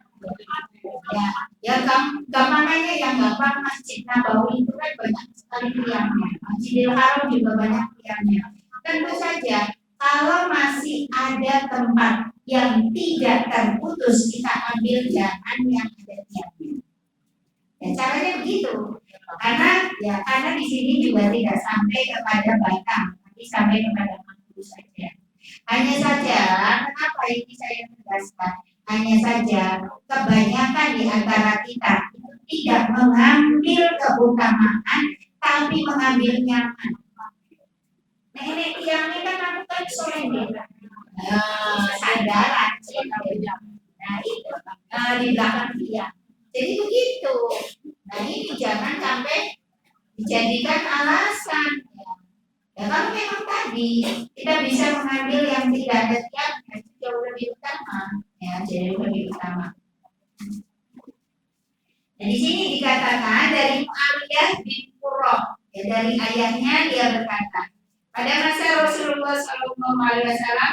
Ya gampangannya yang gampang Masjid Nabawi itu kan banyak sekali tiangnya. Masjidil Haram juga banyak tiangnya. Tentu saja kalau masih ada tempat yang tidak terputus, kita ambil jangan yang ada tiangnya. Ya, caranya begitu. Karena di sini juga tidak sampai kepada batang, tapi sampai kepada mantu saja. Hanya saja, kenapa ini saya tegaskan? Hanya saja kebanyakan di antara kita itu tidak mengambil keutamaan, tapi mengambil nyaman. Nenek tiangnya kan aku kan soleh sandaran, nah itu di belakang tiang. Jadi begitu. Nah ini jangan sampai dijadikan alasan. Ya kalau memang tadi kita bisa mengambil yang tidak ada tiang, itu jauh lebih utama. Ya, jadi lebih utama. Nah, di sini dikatakan dari Muawiyah bin Qurrah, ya, dari ayahnya dia berkata, pada masa Rasulullah SAW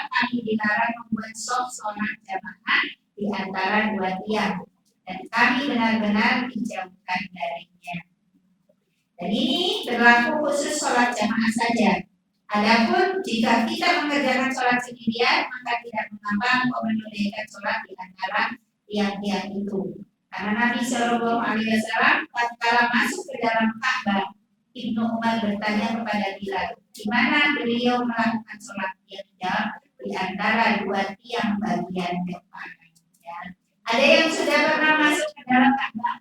kami dilarang membuat shaf sholat jamaah di antara dua tiang, dan kami benar-benar dijauhkan darinya. Dan ini berlaku khusus sholat jamaah saja. Adapun jika kita mengerjakan sholat sendirian, maka tidak mengapa menunaikan sholat di antara tiang-tiang itu. Karena Nabi Shallallahu Alaihi Wasallam tatkala masuk ke dalam Ka'bah, Ibnu Umar bertanya kepada Bilal, di mana beliau melakukan sholat di antara dua tiang bagian depan. Ya. Ada yang sudah pernah masuk ke dalam Ka'bah?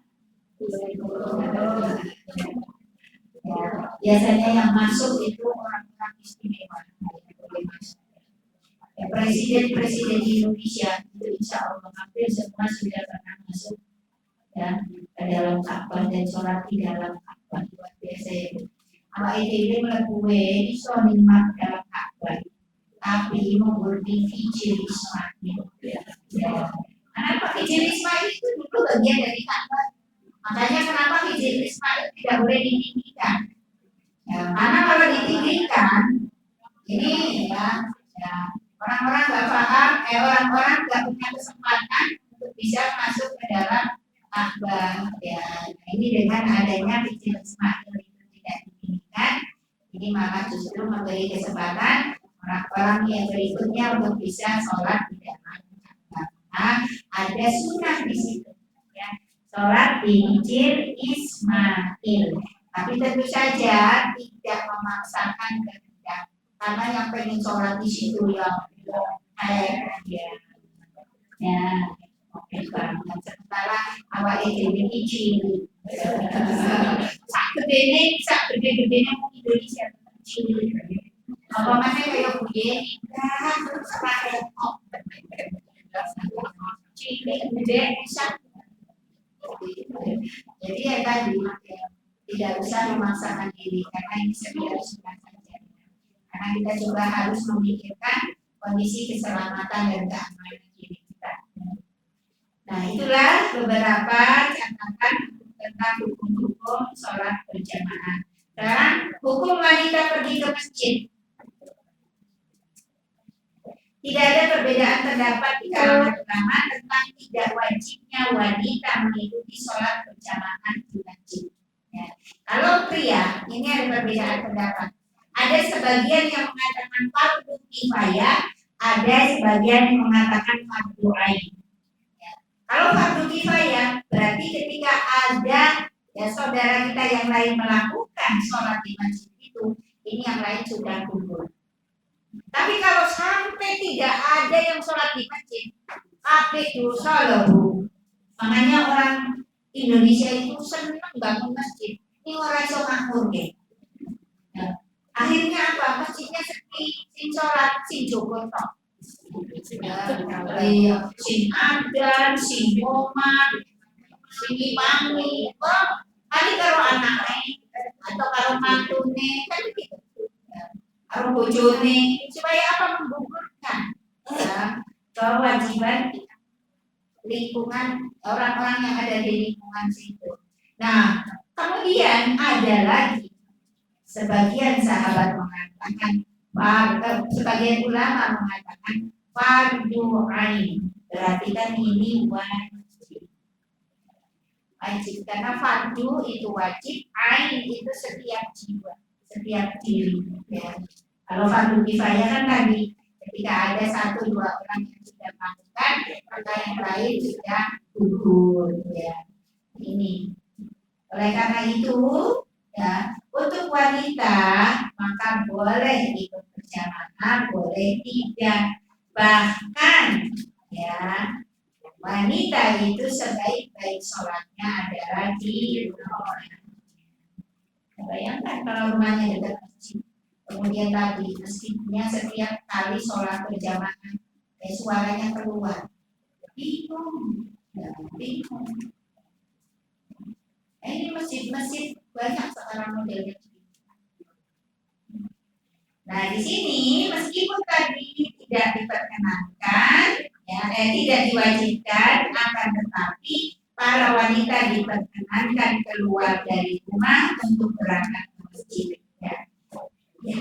Ya, biasanya yang masuk itu orang-orang istimewa. Ya, presiden-presiden di Indonesia itu insya Allah hampir semua sudah pernah masuk ya ke dalam Ka'bah dan sholat di dalam Ka'bah. Luar biasa ya. Awak ini melakukan iso nikmat dalam Ka'bah, tapi mengerti hijri Ismail. Karena Pak hijri Ismail itu dulu bagian dari Ka'bah. Makanya kenapa hijri Ismail tidak boleh ditinggikan? Ya, karena kalau ditinggikan, ini ya orang-orang nggak paham, orang-orang nggak punya kesempatan untuk bisa masuk ke dalam Ka'bah. Ya, nah ini dengan adanya hijri Ismail itu tidak ditinggikan, ini malah justru memberi kesempatan orang-orang yang berikutnya untuk bisa sholat di dalam Ka'bah. Nah, ada sunnah di situ, ya, sholat di hijri Ismail. Tapi tentu saja tidak memaksakan kehendak, karena yang pengen sholat di situ yang ya oke banget. Sementara awak ini kecil, sak gede mau Indonesia kecil. Apa mana kayak punya gede bisa. Jadi ya tadi tidak usah memaksakan diri karena ini sekedar sunnah saja. Karena kita juga harus memikirkan kondisi keselamatan dan keamanan diri kita. Nah, itulah beberapa catatan tentang hukum-hukum sholat berjamaah. Sekarang hukum wanita pergi ke masjid. Tidak ada perbedaan pendapat di kalangan ulama tentang tidak wajibnya wanita mengikuti sholat berjamaah di masjid. Ya. Kalau pria, ini ada perbedaan pendapat. Ada sebagian yang mengatakan fardu kifayah, ada sebagian yang mengatakan fardu ain. Ya. Kalau fardu kifayah, berarti ketika ada ya saudara kita yang lain melakukan sholat di masjid itu, ini yang lain sudah gugur. Tapi kalau sampai tidak ada yang sholat di masjid, apa dosa loh. Makanya orang Indonesia itu senang bangun masjid. Ini orang iso makmur deh. Nah, akhirnya apa? Masjidnya sepi, sing sholat, sing jogo tok. Sing adan, sing komat, sing imangi. Wah, kali karo anaknya atau karo mantune kan gitu. Karo bojone supaya apa menggugurkan ya, kewajiban lingkungan orang-orang yang ada di lingkungan situ. Nah, kemudian ada lagi sebagian sahabat mengatakan, sebagian ulama mengatakan fardu ain. Berarti kan ini wajib. Wajib karena fardu itu wajib, ain itu setiap jiwa, setiap diri. Ya. Kalau fardu kifayah kan tadi ketika ada 1-2 orang yang sudah melakukan, maka yang lain sudah gugur. Ya. Ini. Oleh karena itu, ya, untuk wanita maka boleh ikut berjamaah, boleh tidak. Bahkan, ya, wanita itu sebaik-baik sholatnya adalah di rumah. Bayangkan kalau rumahnya dekat masjid, kemudian tadi masjidnya setiap kali sholat berjamaah, suaranya keluar, bingung, ya, bingung. Ini masjid-masjid banyak sekarang modelnya. Nah di sini meskipun tadi tidak diperkenankan, ya, tidak diwajibkan, akan tetapi para wanita diperkenankan keluar dari rumah untuk berangkat ke masjid. Ya. Ya.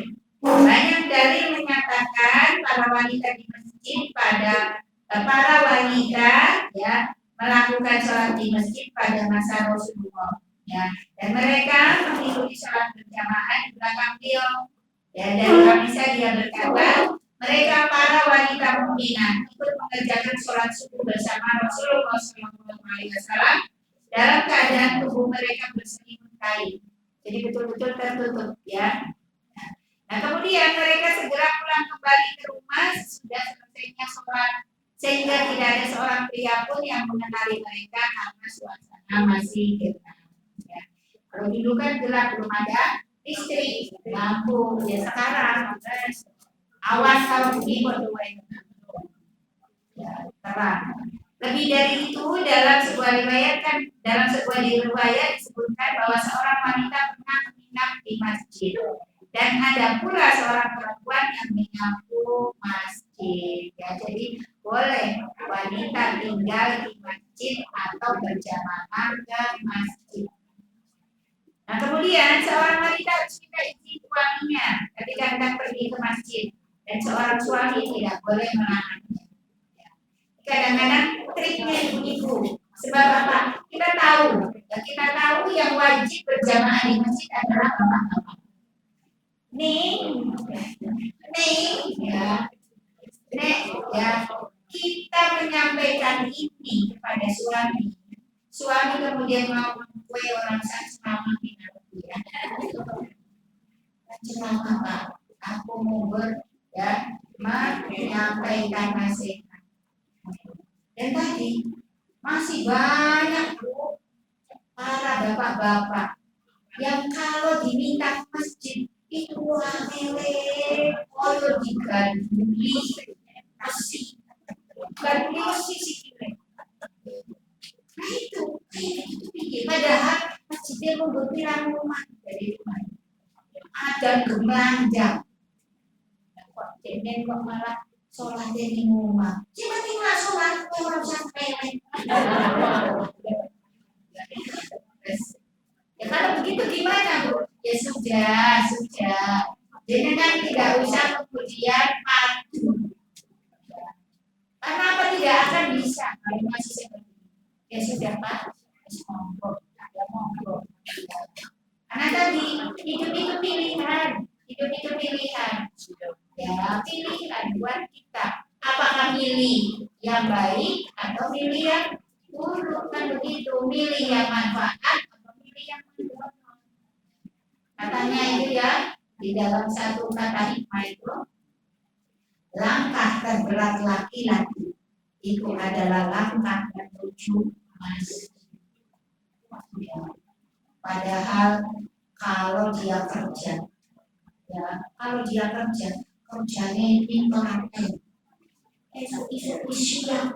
Banyak dalil menyatakan para wanita di masjid para wanita ya melakukan sholat di masjid pada masa Rasulullah. Ya, dan mereka mengikuti sholat berjamaah di belakang beliau. Ya, dari Aisyah dia berkata, mereka para wanita mukminah ikut mengerjakan sholat subuh bersama Rasulullah SAW dalam keadaan tubuh mereka berselimut kain. Jadi betul-betul tertutup, ya. Nah, kemudian mereka segera pulang kembali ke rumah sudah selesainya sholat, sehingga tidak ada seorang pria pun yang mengenali mereka karena suasana masih gelap. Ya. Kalau dulu kan gelap, belum ada listrik, lampu. Ya sekarang awas kalau pergi foto ya, terang. Lebih dari itu, dalam sebuah riwayat disebutkan bahwa seorang wanita pernah menginap di masjid dan ada pula seorang perempuan yang menyapu masjid. Ya, jadi boleh wanita tinggal di masjid atau berjamaah ke masjid. Nah, kemudian seorang wanita harus minta izin suaminya ketika hendak pergi ke masjid dan seorang suami tidak boleh melarangnya. Kadang-kadang triknya ibu-ibu. Sebab apa? Kita tahu yang wajib berjamaah di masjid adalah apa? Nih, ya. Kita menyampaikan ini kepada suami. Suami kemudian mau mengakui orang sama kita. Ceramah Pak, aku mau menyampaikan nasihat. Dan tadi masih banyak Bu para bapak-bapak yang kalau diminta ke masjid itu hamile, koyo diganduli, masih ganduli masih sikile. Nah itu pikir. Padahal masjidnya membuat rumah dari rumah. Ada gemanjang. Kok jadi kok malah sholat di rumah. Cuma tinggal sholat orang sampai. Ya kalau begitu gimana Bu? Ya sudah. Jadi kan tidak usah kemudian patuh. Karena apa tidak akan bisa kalau masih seperti ini. Ya sudah Pak, monggo. Karena tadi hidup itu pilihan. Ya, pilihan buat kita. Apakah milih yang baik atau milih yang buruk? Kan begitu, milih yang manfaat atau milih yang buruk. Katanya itu ya, di dalam satu kata hikmah itu, langkah terberat laki-laki itu adalah langkah menuju masjid. Padahal kalau dia kerja, kerjanya ini telaten, isu yang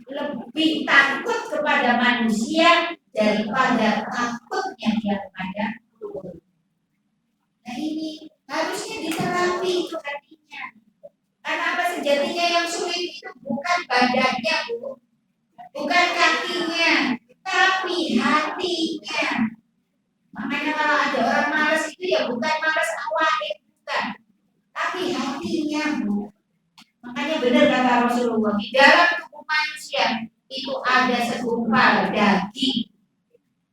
lebih takut kepada manusia daripada takutnya dia kepada Tuhan. Nah ini harusnya diterapi itu hatinya. Karena apa sejatinya yang sulit itu bukan badannya Bu, bukan kakinya, tapi hatinya. Makanya kalau ada orang malas itu ya bukan malas awalnya, bukan, tapi hatinya Bu. Makanya benar kata Rasulullah, di dalam tubuh manusia itu ada segumpal daging.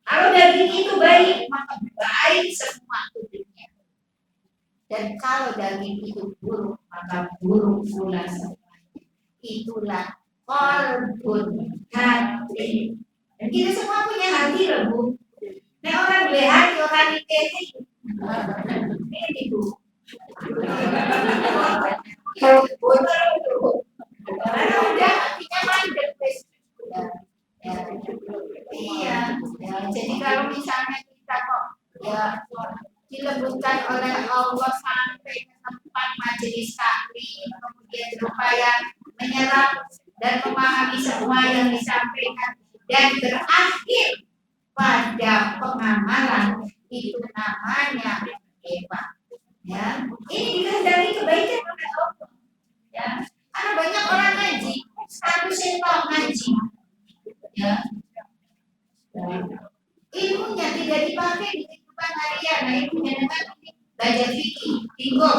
Kalau daging itu baik, maka baik semua tubuhnya. Dan kalau daging itu buruk, maka buruk pula semuanya. Itulah qalbun hati. Dan kita semua punya hati loh Bu. Nah orang beli hati, orang ini Bu. Karena udah hatinya mandek. Iya. Jadi kalau misalnya kita kok dilembutkan oleh Allah sampai ke tempat majelis taklim, kemudian berupaya menyerap dan memahami semua yang disampaikan dan berakhir pada pengamalan, itu namanya hebat. Ya, ini dikehendaki kebaikan oleh Allah. Ya, karena banyak orang ngaji, statusnya kok ngaji. Ya, ilmunya tidak dipakai di kehidupan harian. Nah, ilmunya dengan belajar fikih, tinggo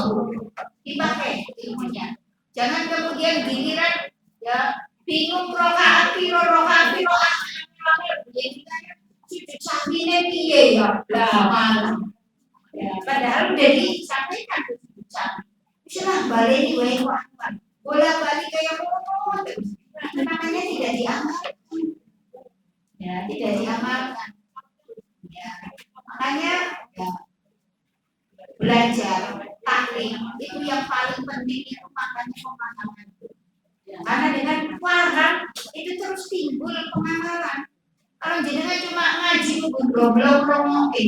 dipakai ilmunya. Jangan kemudian giliran bingung rokaat piro sakine piye ya lah. Padahal udah disampaikan istilah balik wae kok bolak-balik kayak ngono terus. Namanya tidak diamalkan. Tidak diamalkan. Makanya belajar taklim itu yang paling penting itu makanya pemahaman. Karena dengan paham itu terus timbul pengamalan. Kalau jenengan cuma ngaji goblok oke.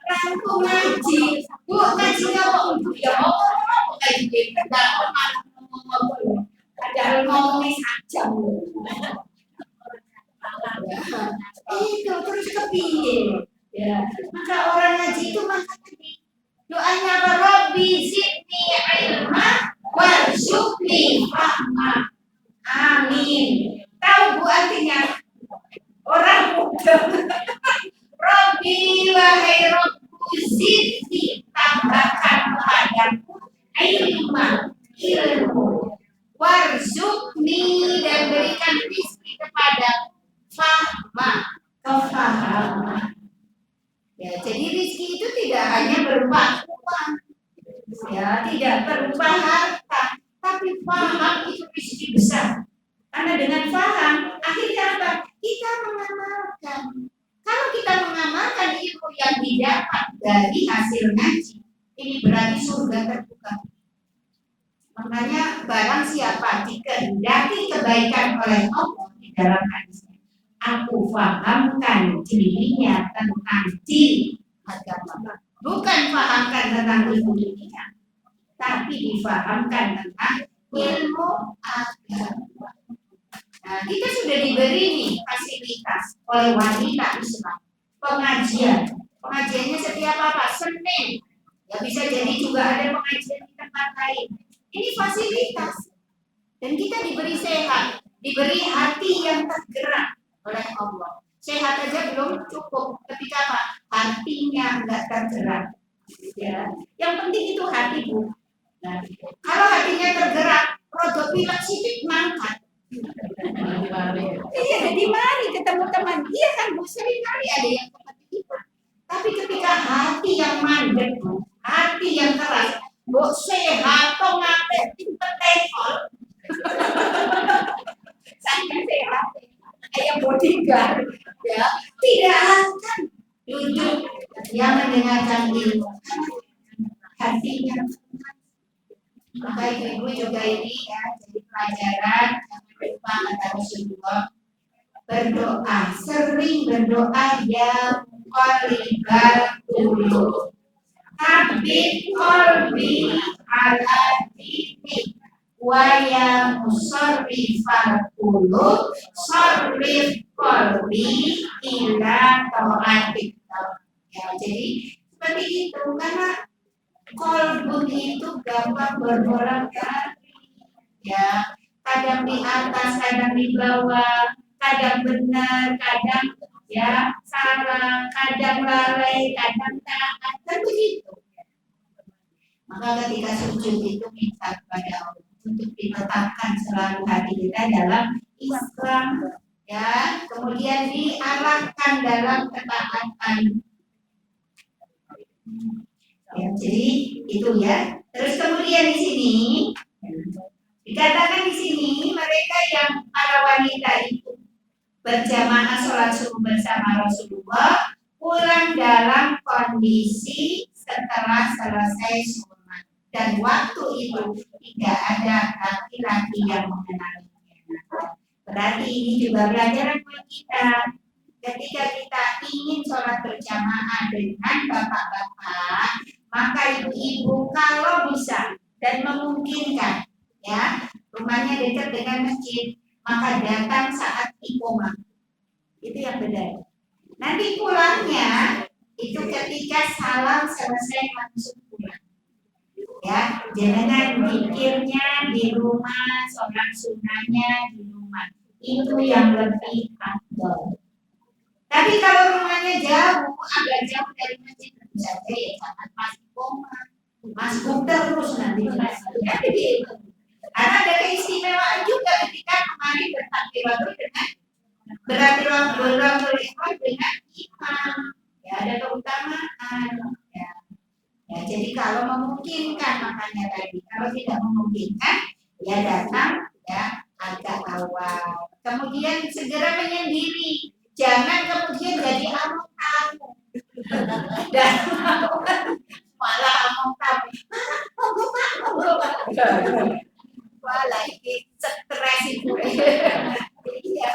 Rangkum ngaji, bu ngajinya mau ya mau ngaji tidak ngomong ada ngomongnya saja. Itu terus kepiye ya. Maka orang ngaji itu maka tadi doanya apa? Rabbi zidni ilma warzuqni fahma. Amin. Tahu bu artinya? Orang muda. Rabbi wahai Rabbu zidni tambahkan padaku ilmu warzuqni dan berikan rizki kepada fahma kefahaman. Ya, jadi rizki itu tidak hanya berupa uang, ya, tidak berupa harta, tapi faham itu rizki besar. Karena dengan faham akhirnya apa? Kita mengamalkan. Kalau kita mengamalkan ilmu yang didapat dari hasil ngaji, ini berarti surga terbuka. Makanya barang siapa dikehendaki kebaikan oleh Allah di dalam hadisnya, aku fahamkan dirinya tentang diri agama. Bukan fahamkan tentang ilmu dunia, tapi difahamkan tentang ilmu agama. Nah, kita sudah diberi nih fasilitas oleh wanita Islam pengajian. Pengajiannya setiap apa? Senin. Ya bisa jadi juga ada pengajian di tempat lain. Ini fasilitas. Dan kita diberi sehat, diberi hati yang tergerak oleh Allah. Sehat aja belum cukup ketika apa? Hatinya enggak tergerak. Ya. Yang penting itu hati, Bu. Nah, kalau hatinya tergerak, rodo pilek sidik mangkat. Iya, jadi mari ketemu teman. Iya kan, Bu, sering kali ada yang seperti itu. Tapi ketika hati yang mandek, hati yang keras, Bu, sehat kok ngate pinter tekol. Saya sehat, kayak bodyguard, ya, tidak akan duduk yang mendengarkan ilmu. Hatinya. Maka ibu juga ini ya, jadi pelajaran jangan lupa kata Rasulullah berdoa, sering berdoa ya qalibal qulub. Habib qalbi ala dinik wa ya musarrifal qulub sarrif qalbi ila taatik. Ya, jadi seperti itu karena kolbun itu gampang berbolak-balik, ya, kadang di atas, kadang di bawah, kadang benar, kadang ya salah, kadang lalai, kadang taat, kan begitu. Maka ketika sujud itu minta kepada Allah untuk ditetapkan selalu hati kita dalam Islam, ya, kemudian diarahkan dalam ketaatan. Ya, jadi itu ya. Terus kemudian di sini dikatakan di sini mereka yang para wanita itu berjamaah sholat subuh bersama Rasulullah pulang dalam kondisi setelah selesai sholat dan waktu itu tidak ada laki-laki yang mengenalinya. Berarti ini juga pelajaran buat kita. Ketika kita ingin sholat berjamaah dengan bapak-bapak, maka ibu-ibu kalau bisa dan memungkinkan, ya, rumahnya dekat dengan masjid, maka datang saat iqomah. Itu yang benar. Nanti pulangnya itu ketika salam selesai langsung pulang. Ya, jangan pikirnya di rumah, sholat sunnahnya di rumah. Itu yang lebih afdal. Tapi kalau rumahnya jauh, agak jauh dari masjid, tentu saja ya jangan masuk koma, masuk terus nanti. Ya, jadi itu. Karena ada keistimewaan juga ketika kemarin bertakbiratul dengan berakhir dengan imam. Ya, ada keutamaan. Ya. Ya, jadi kalau memungkinkan makanya tadi, kalau tidak memungkinkan, ya datang ya agak awal. Kemudian segera menyendiri. Jangan kemudian jadi among tamu dan malah among tamu. Monggo Pak, Wah, lagi stres itu. Iya,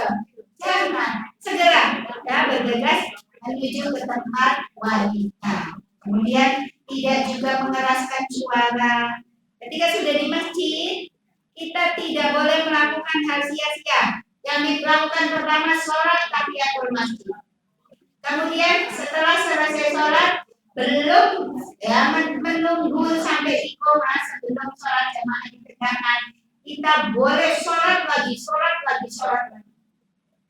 jangan segera ya bergegas menuju ke tempat wanita. Kemudian tidak juga mengeraskan suara. Ketika sudah di masjid, kita tidak boleh melakukan hal sia-sia. Yang dilakukan pertama sholat tahiyatul masjid. Kemudian setelah selesai sholat, belum ya menunggu sampai iqomah sebelum sholat jamaah ditegakkan, kita boleh sholat lagi, sholat lagi, sholat lagi.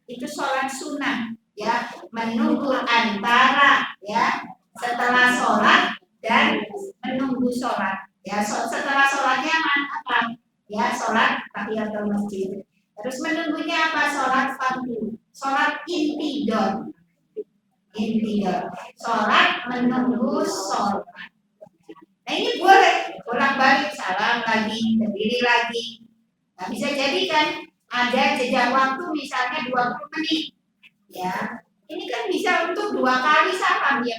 Itu sholat sunnah, ya menunggu antara ya setelah sholat dan menunggu sholat. Ya setelah sholatnya apa? Ya sholat tahiyatul masjid. Terus menunggunya apa? Sholat fardu, sholat intidor. Intidor, sholat menunggu sholat. Nah ini boleh ulang balik, salam lagi, berdiri lagi. Nah bisa jadi kan ada jeda waktu misalnya 20 menit. Ya, ini kan bisa untuk 2 kali salam ya.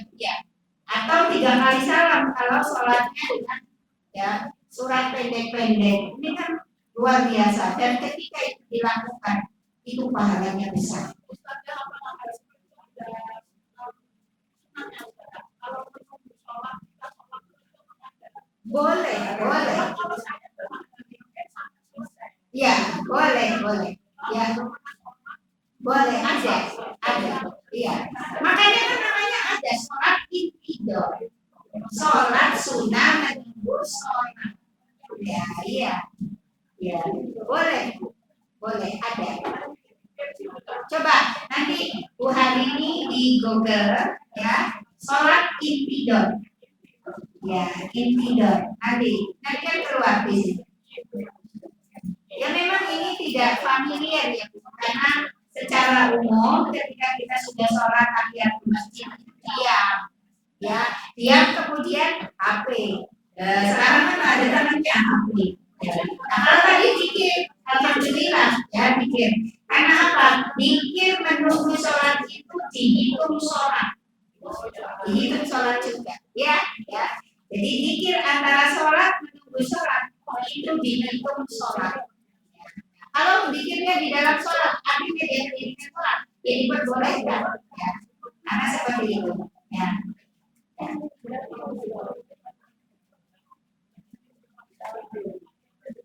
Atau 3 kali salam kalau sholatnya dengan ya surat pendek-pendek. Ini kan luar biasa dan ketika itu dilakukan itu pahalanya besar. Boleh, boleh. Ya, boleh. Ya, boleh ada. Iya. Makanya kan namanya ada sholat intidor. Sholat sunnah menunggu sholat. Ya, iya. Ya, boleh ada. Coba nanti Bu hari ini di Google ya, sholat intidor. Ya, intidor. Nanti kan keluar di sini. Ya memang ini tidak familiar ya, karena secara umum ketika kita sudah sholat tahiyatul masjid diam kemudian HP. Sekarang kan ada namanya HP. Nah, kalau tadi dikir, alhamdulillah ya dikir. Karena apa? Dikir menunggu sholat itu dihitung sholat. Dihitung sholat juga. Ya. Jadi dikir antara sholat menunggu sholat itu dihitung sholat. Kalau dikirnya di dalam sholat, artinya dia dirinya sholat, ya diperbolehkan. Ya. Karena seperti itu. Ya.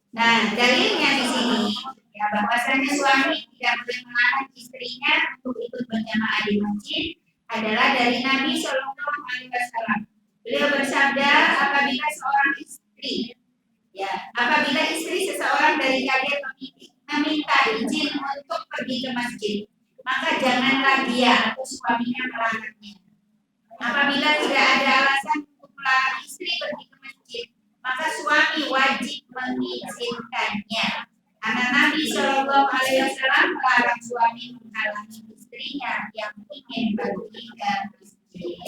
Nah, dalilnya di sini ya bahwasanya suami tidak boleh melarang istrinya untuk ikut berjamaah di masjid adalah dari Nabi Shallallahu Alaihi Wasallam. Beliau bersabda, apabila istri seseorang dari kalian meminta izin untuk pergi ke masjid, maka janganlah dia atau suaminya melarangnya. Apabila tidak ada alasan untuk melarang istri pergi ke masjid, maka suami wajib mengizinkannya. Karena Nabi Shallallahu Alaihi Wasallam melarang suami menghalangi istrinya yang ingin pergi ke masjid.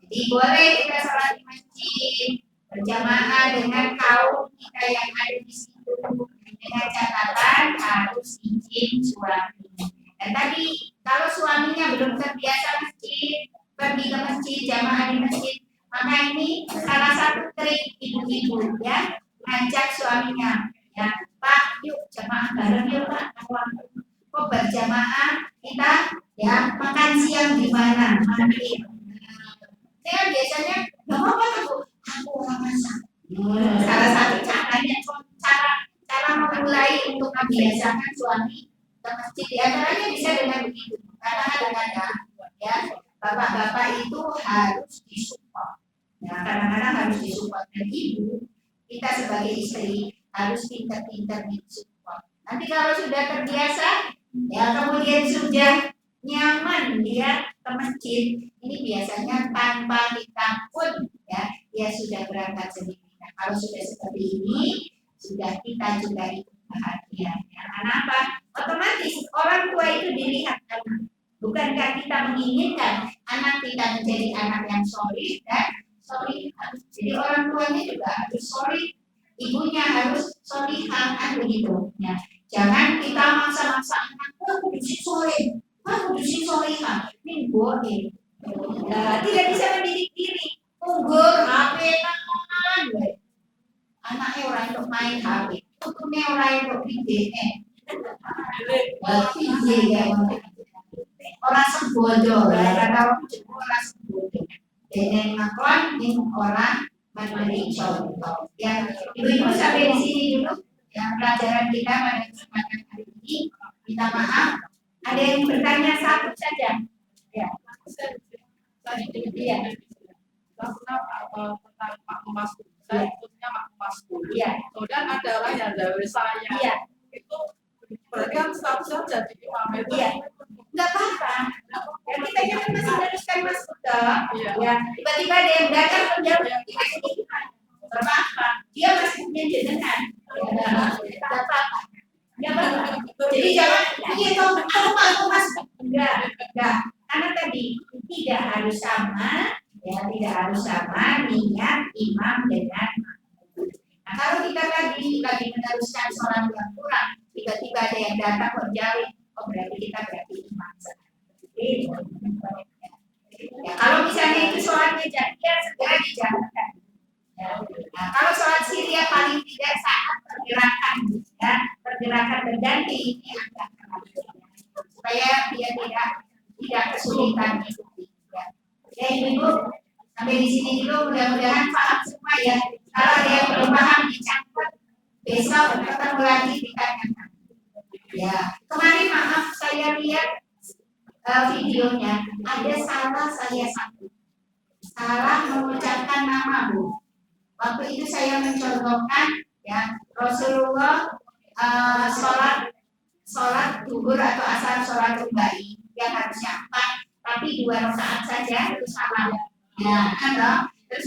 Jadi boleh kita sholat di masjid berjamaah dengan kaum kita yang ada di situ dengan catatan harus izin suami. Dan tadi kalau suaminya belum terbiasa pergi ke masjid, jamaah di masjid, maka ini salah satu trik ibu-ibu ya, ngajak suaminya ya, Pak yuk jamaah bareng yuk Pak, kok berjamaah kita ya makan siang di mana nanti. Saya biasanya nggak apa-apa aku orang masak. Salah satu caranya cara memulai untuk membiasakan suami ke masjid diantaranya bisa dengan begitu. Karena kadang-kadang ya bapak-bapak itu harus disupport. Ya, kadang-kadang harus disupport dan ibu kita sebagai istri harus pintar-pintar disupport. Nanti kalau sudah terbiasa, ya kemudian sudah nyaman dia ke masjid, ini biasanya tanpa kita pun ya dia sudah berangkat sendiri. Nah, kalau sudah seperti ini, sudah kita juga ikut bahagia. Ya, karena apa? Otomatis orang tua itu dilihat anak. Bukankah kita menginginkan anak kita menjadi anak yang solid dan solihah? Jadi orang tuanya juga harus solid, ibunya harus solihah, kan begitu. Ya. Jangan kita maksa-maksa anak, kudu solid, kudu solihah. Ini boleh. Tidak bisa mendidik diri. Unggur, HP, anaknya orang orang untuk main HP. Tutupnya orang untuk video-nya. Video ya. Orang sebodoh, ya kata orang sebodoh. Dengan makon ini orang memberi contoh. Ya, ibu-ibu sampai di sini dulu. Yang pelajaran kita pada kesempatan hari ini. Minta maaf. Ada yang bertanya satu saja. Ya. Iya. Tentang makmum masuk, saya ikutnya makmum masuk. Iya. Kemudian ada orang yang dari saya. Iya. Itu berarti kan statusnya jadi imam itu. Iya. Enggak apa-apa. Ya kita kan masih meneruskan masuk toh. Iya. Ya, tiba-tiba ada yang datang menjawab kita ini apa? Dia masih punya jenengan. Enggak apa-apa. Ya, jadi jangan iya toh aku masuk. Enggak. Karena tadi tidak harus sama, ya tidak harus sama niat imam dengan makmum. Nah kalau kita lagi meneruskan sholat yang kurang, tiba-tiba ada yang datang menjawab, oh berarti kita berarti imam. Ya, kalau misalnya itu sholatnya jadian segera dijalankan. Ya. Nah, kalau sholat Syria paling tidak saat pergerakan, ya pergerakan berganti ini agak keras, supaya dia tidak kesulitan itu. Ya ibu, sampai di sini dulu mudah-mudahan paham semua ya. Kalau ada yang belum paham dicatat, besok ketemu lagi ditanyakan. Ya, kemarin maaf saya lihat videonya ada salah mengucapkan nama Bu. Waktu itu saya mencontohkan ya Rasulullah sholat duhur atau asar sholat rubai yang harusnya 4 tapi 2 rakaat saja itu salah. Ya, kan terus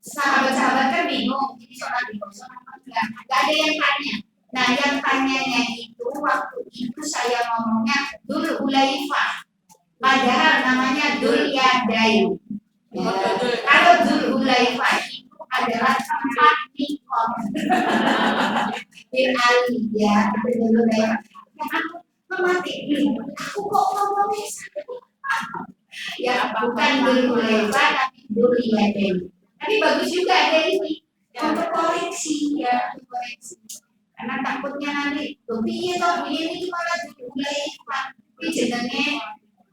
sahabat-sahabat kan bingung ini sholat duhur enggak ada yang tanya. Nah yang tanyanya itu waktu itu saya ngomongnya Dzul Hulaifah padahal namanya Dzul Yadain. Ya, kalau Dzul Hulaifah itu adalah tempat mikot Ali ya dulu ya aku kok ngomongnya ya bukan Dzul Hulaifah tapi Dzul Yadain. Tapi bagus juga ada ini untuk koreksi ya koreksi karena takutnya nanti tuh iya toh ini malah Dzul Hulaifah ini jenenge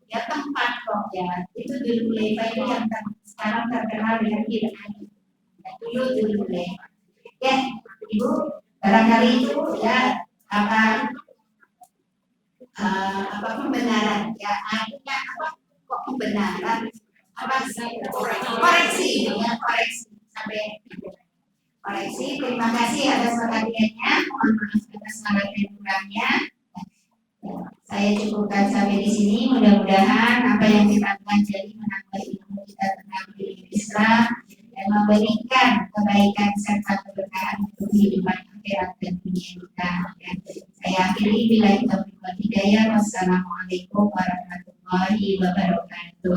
ya tempat kok ya itu Dzul Hulaifah itu yang sekarang terkenal dengan Irani dulu ya ibu barangkali itu ya apa pembenaran ya artinya apa kok pembenaran apa koreksi ya koreksi sampai koreksi. Terima kasih atas perhatiannya, mohon maaf atas salah dan kurangnya. Saya cukupkan sampai di sini. Mudah-mudahan apa yang kita pelajari menambah ilmu kita tentang Islam dan memberikan kebaikan serta keberkahan untuk kehidupan akhirat dan dunia kita. Saya akhiri bila kita berbuat hidayah. Wassalamualaikum warahmatullahi wabarakatuh.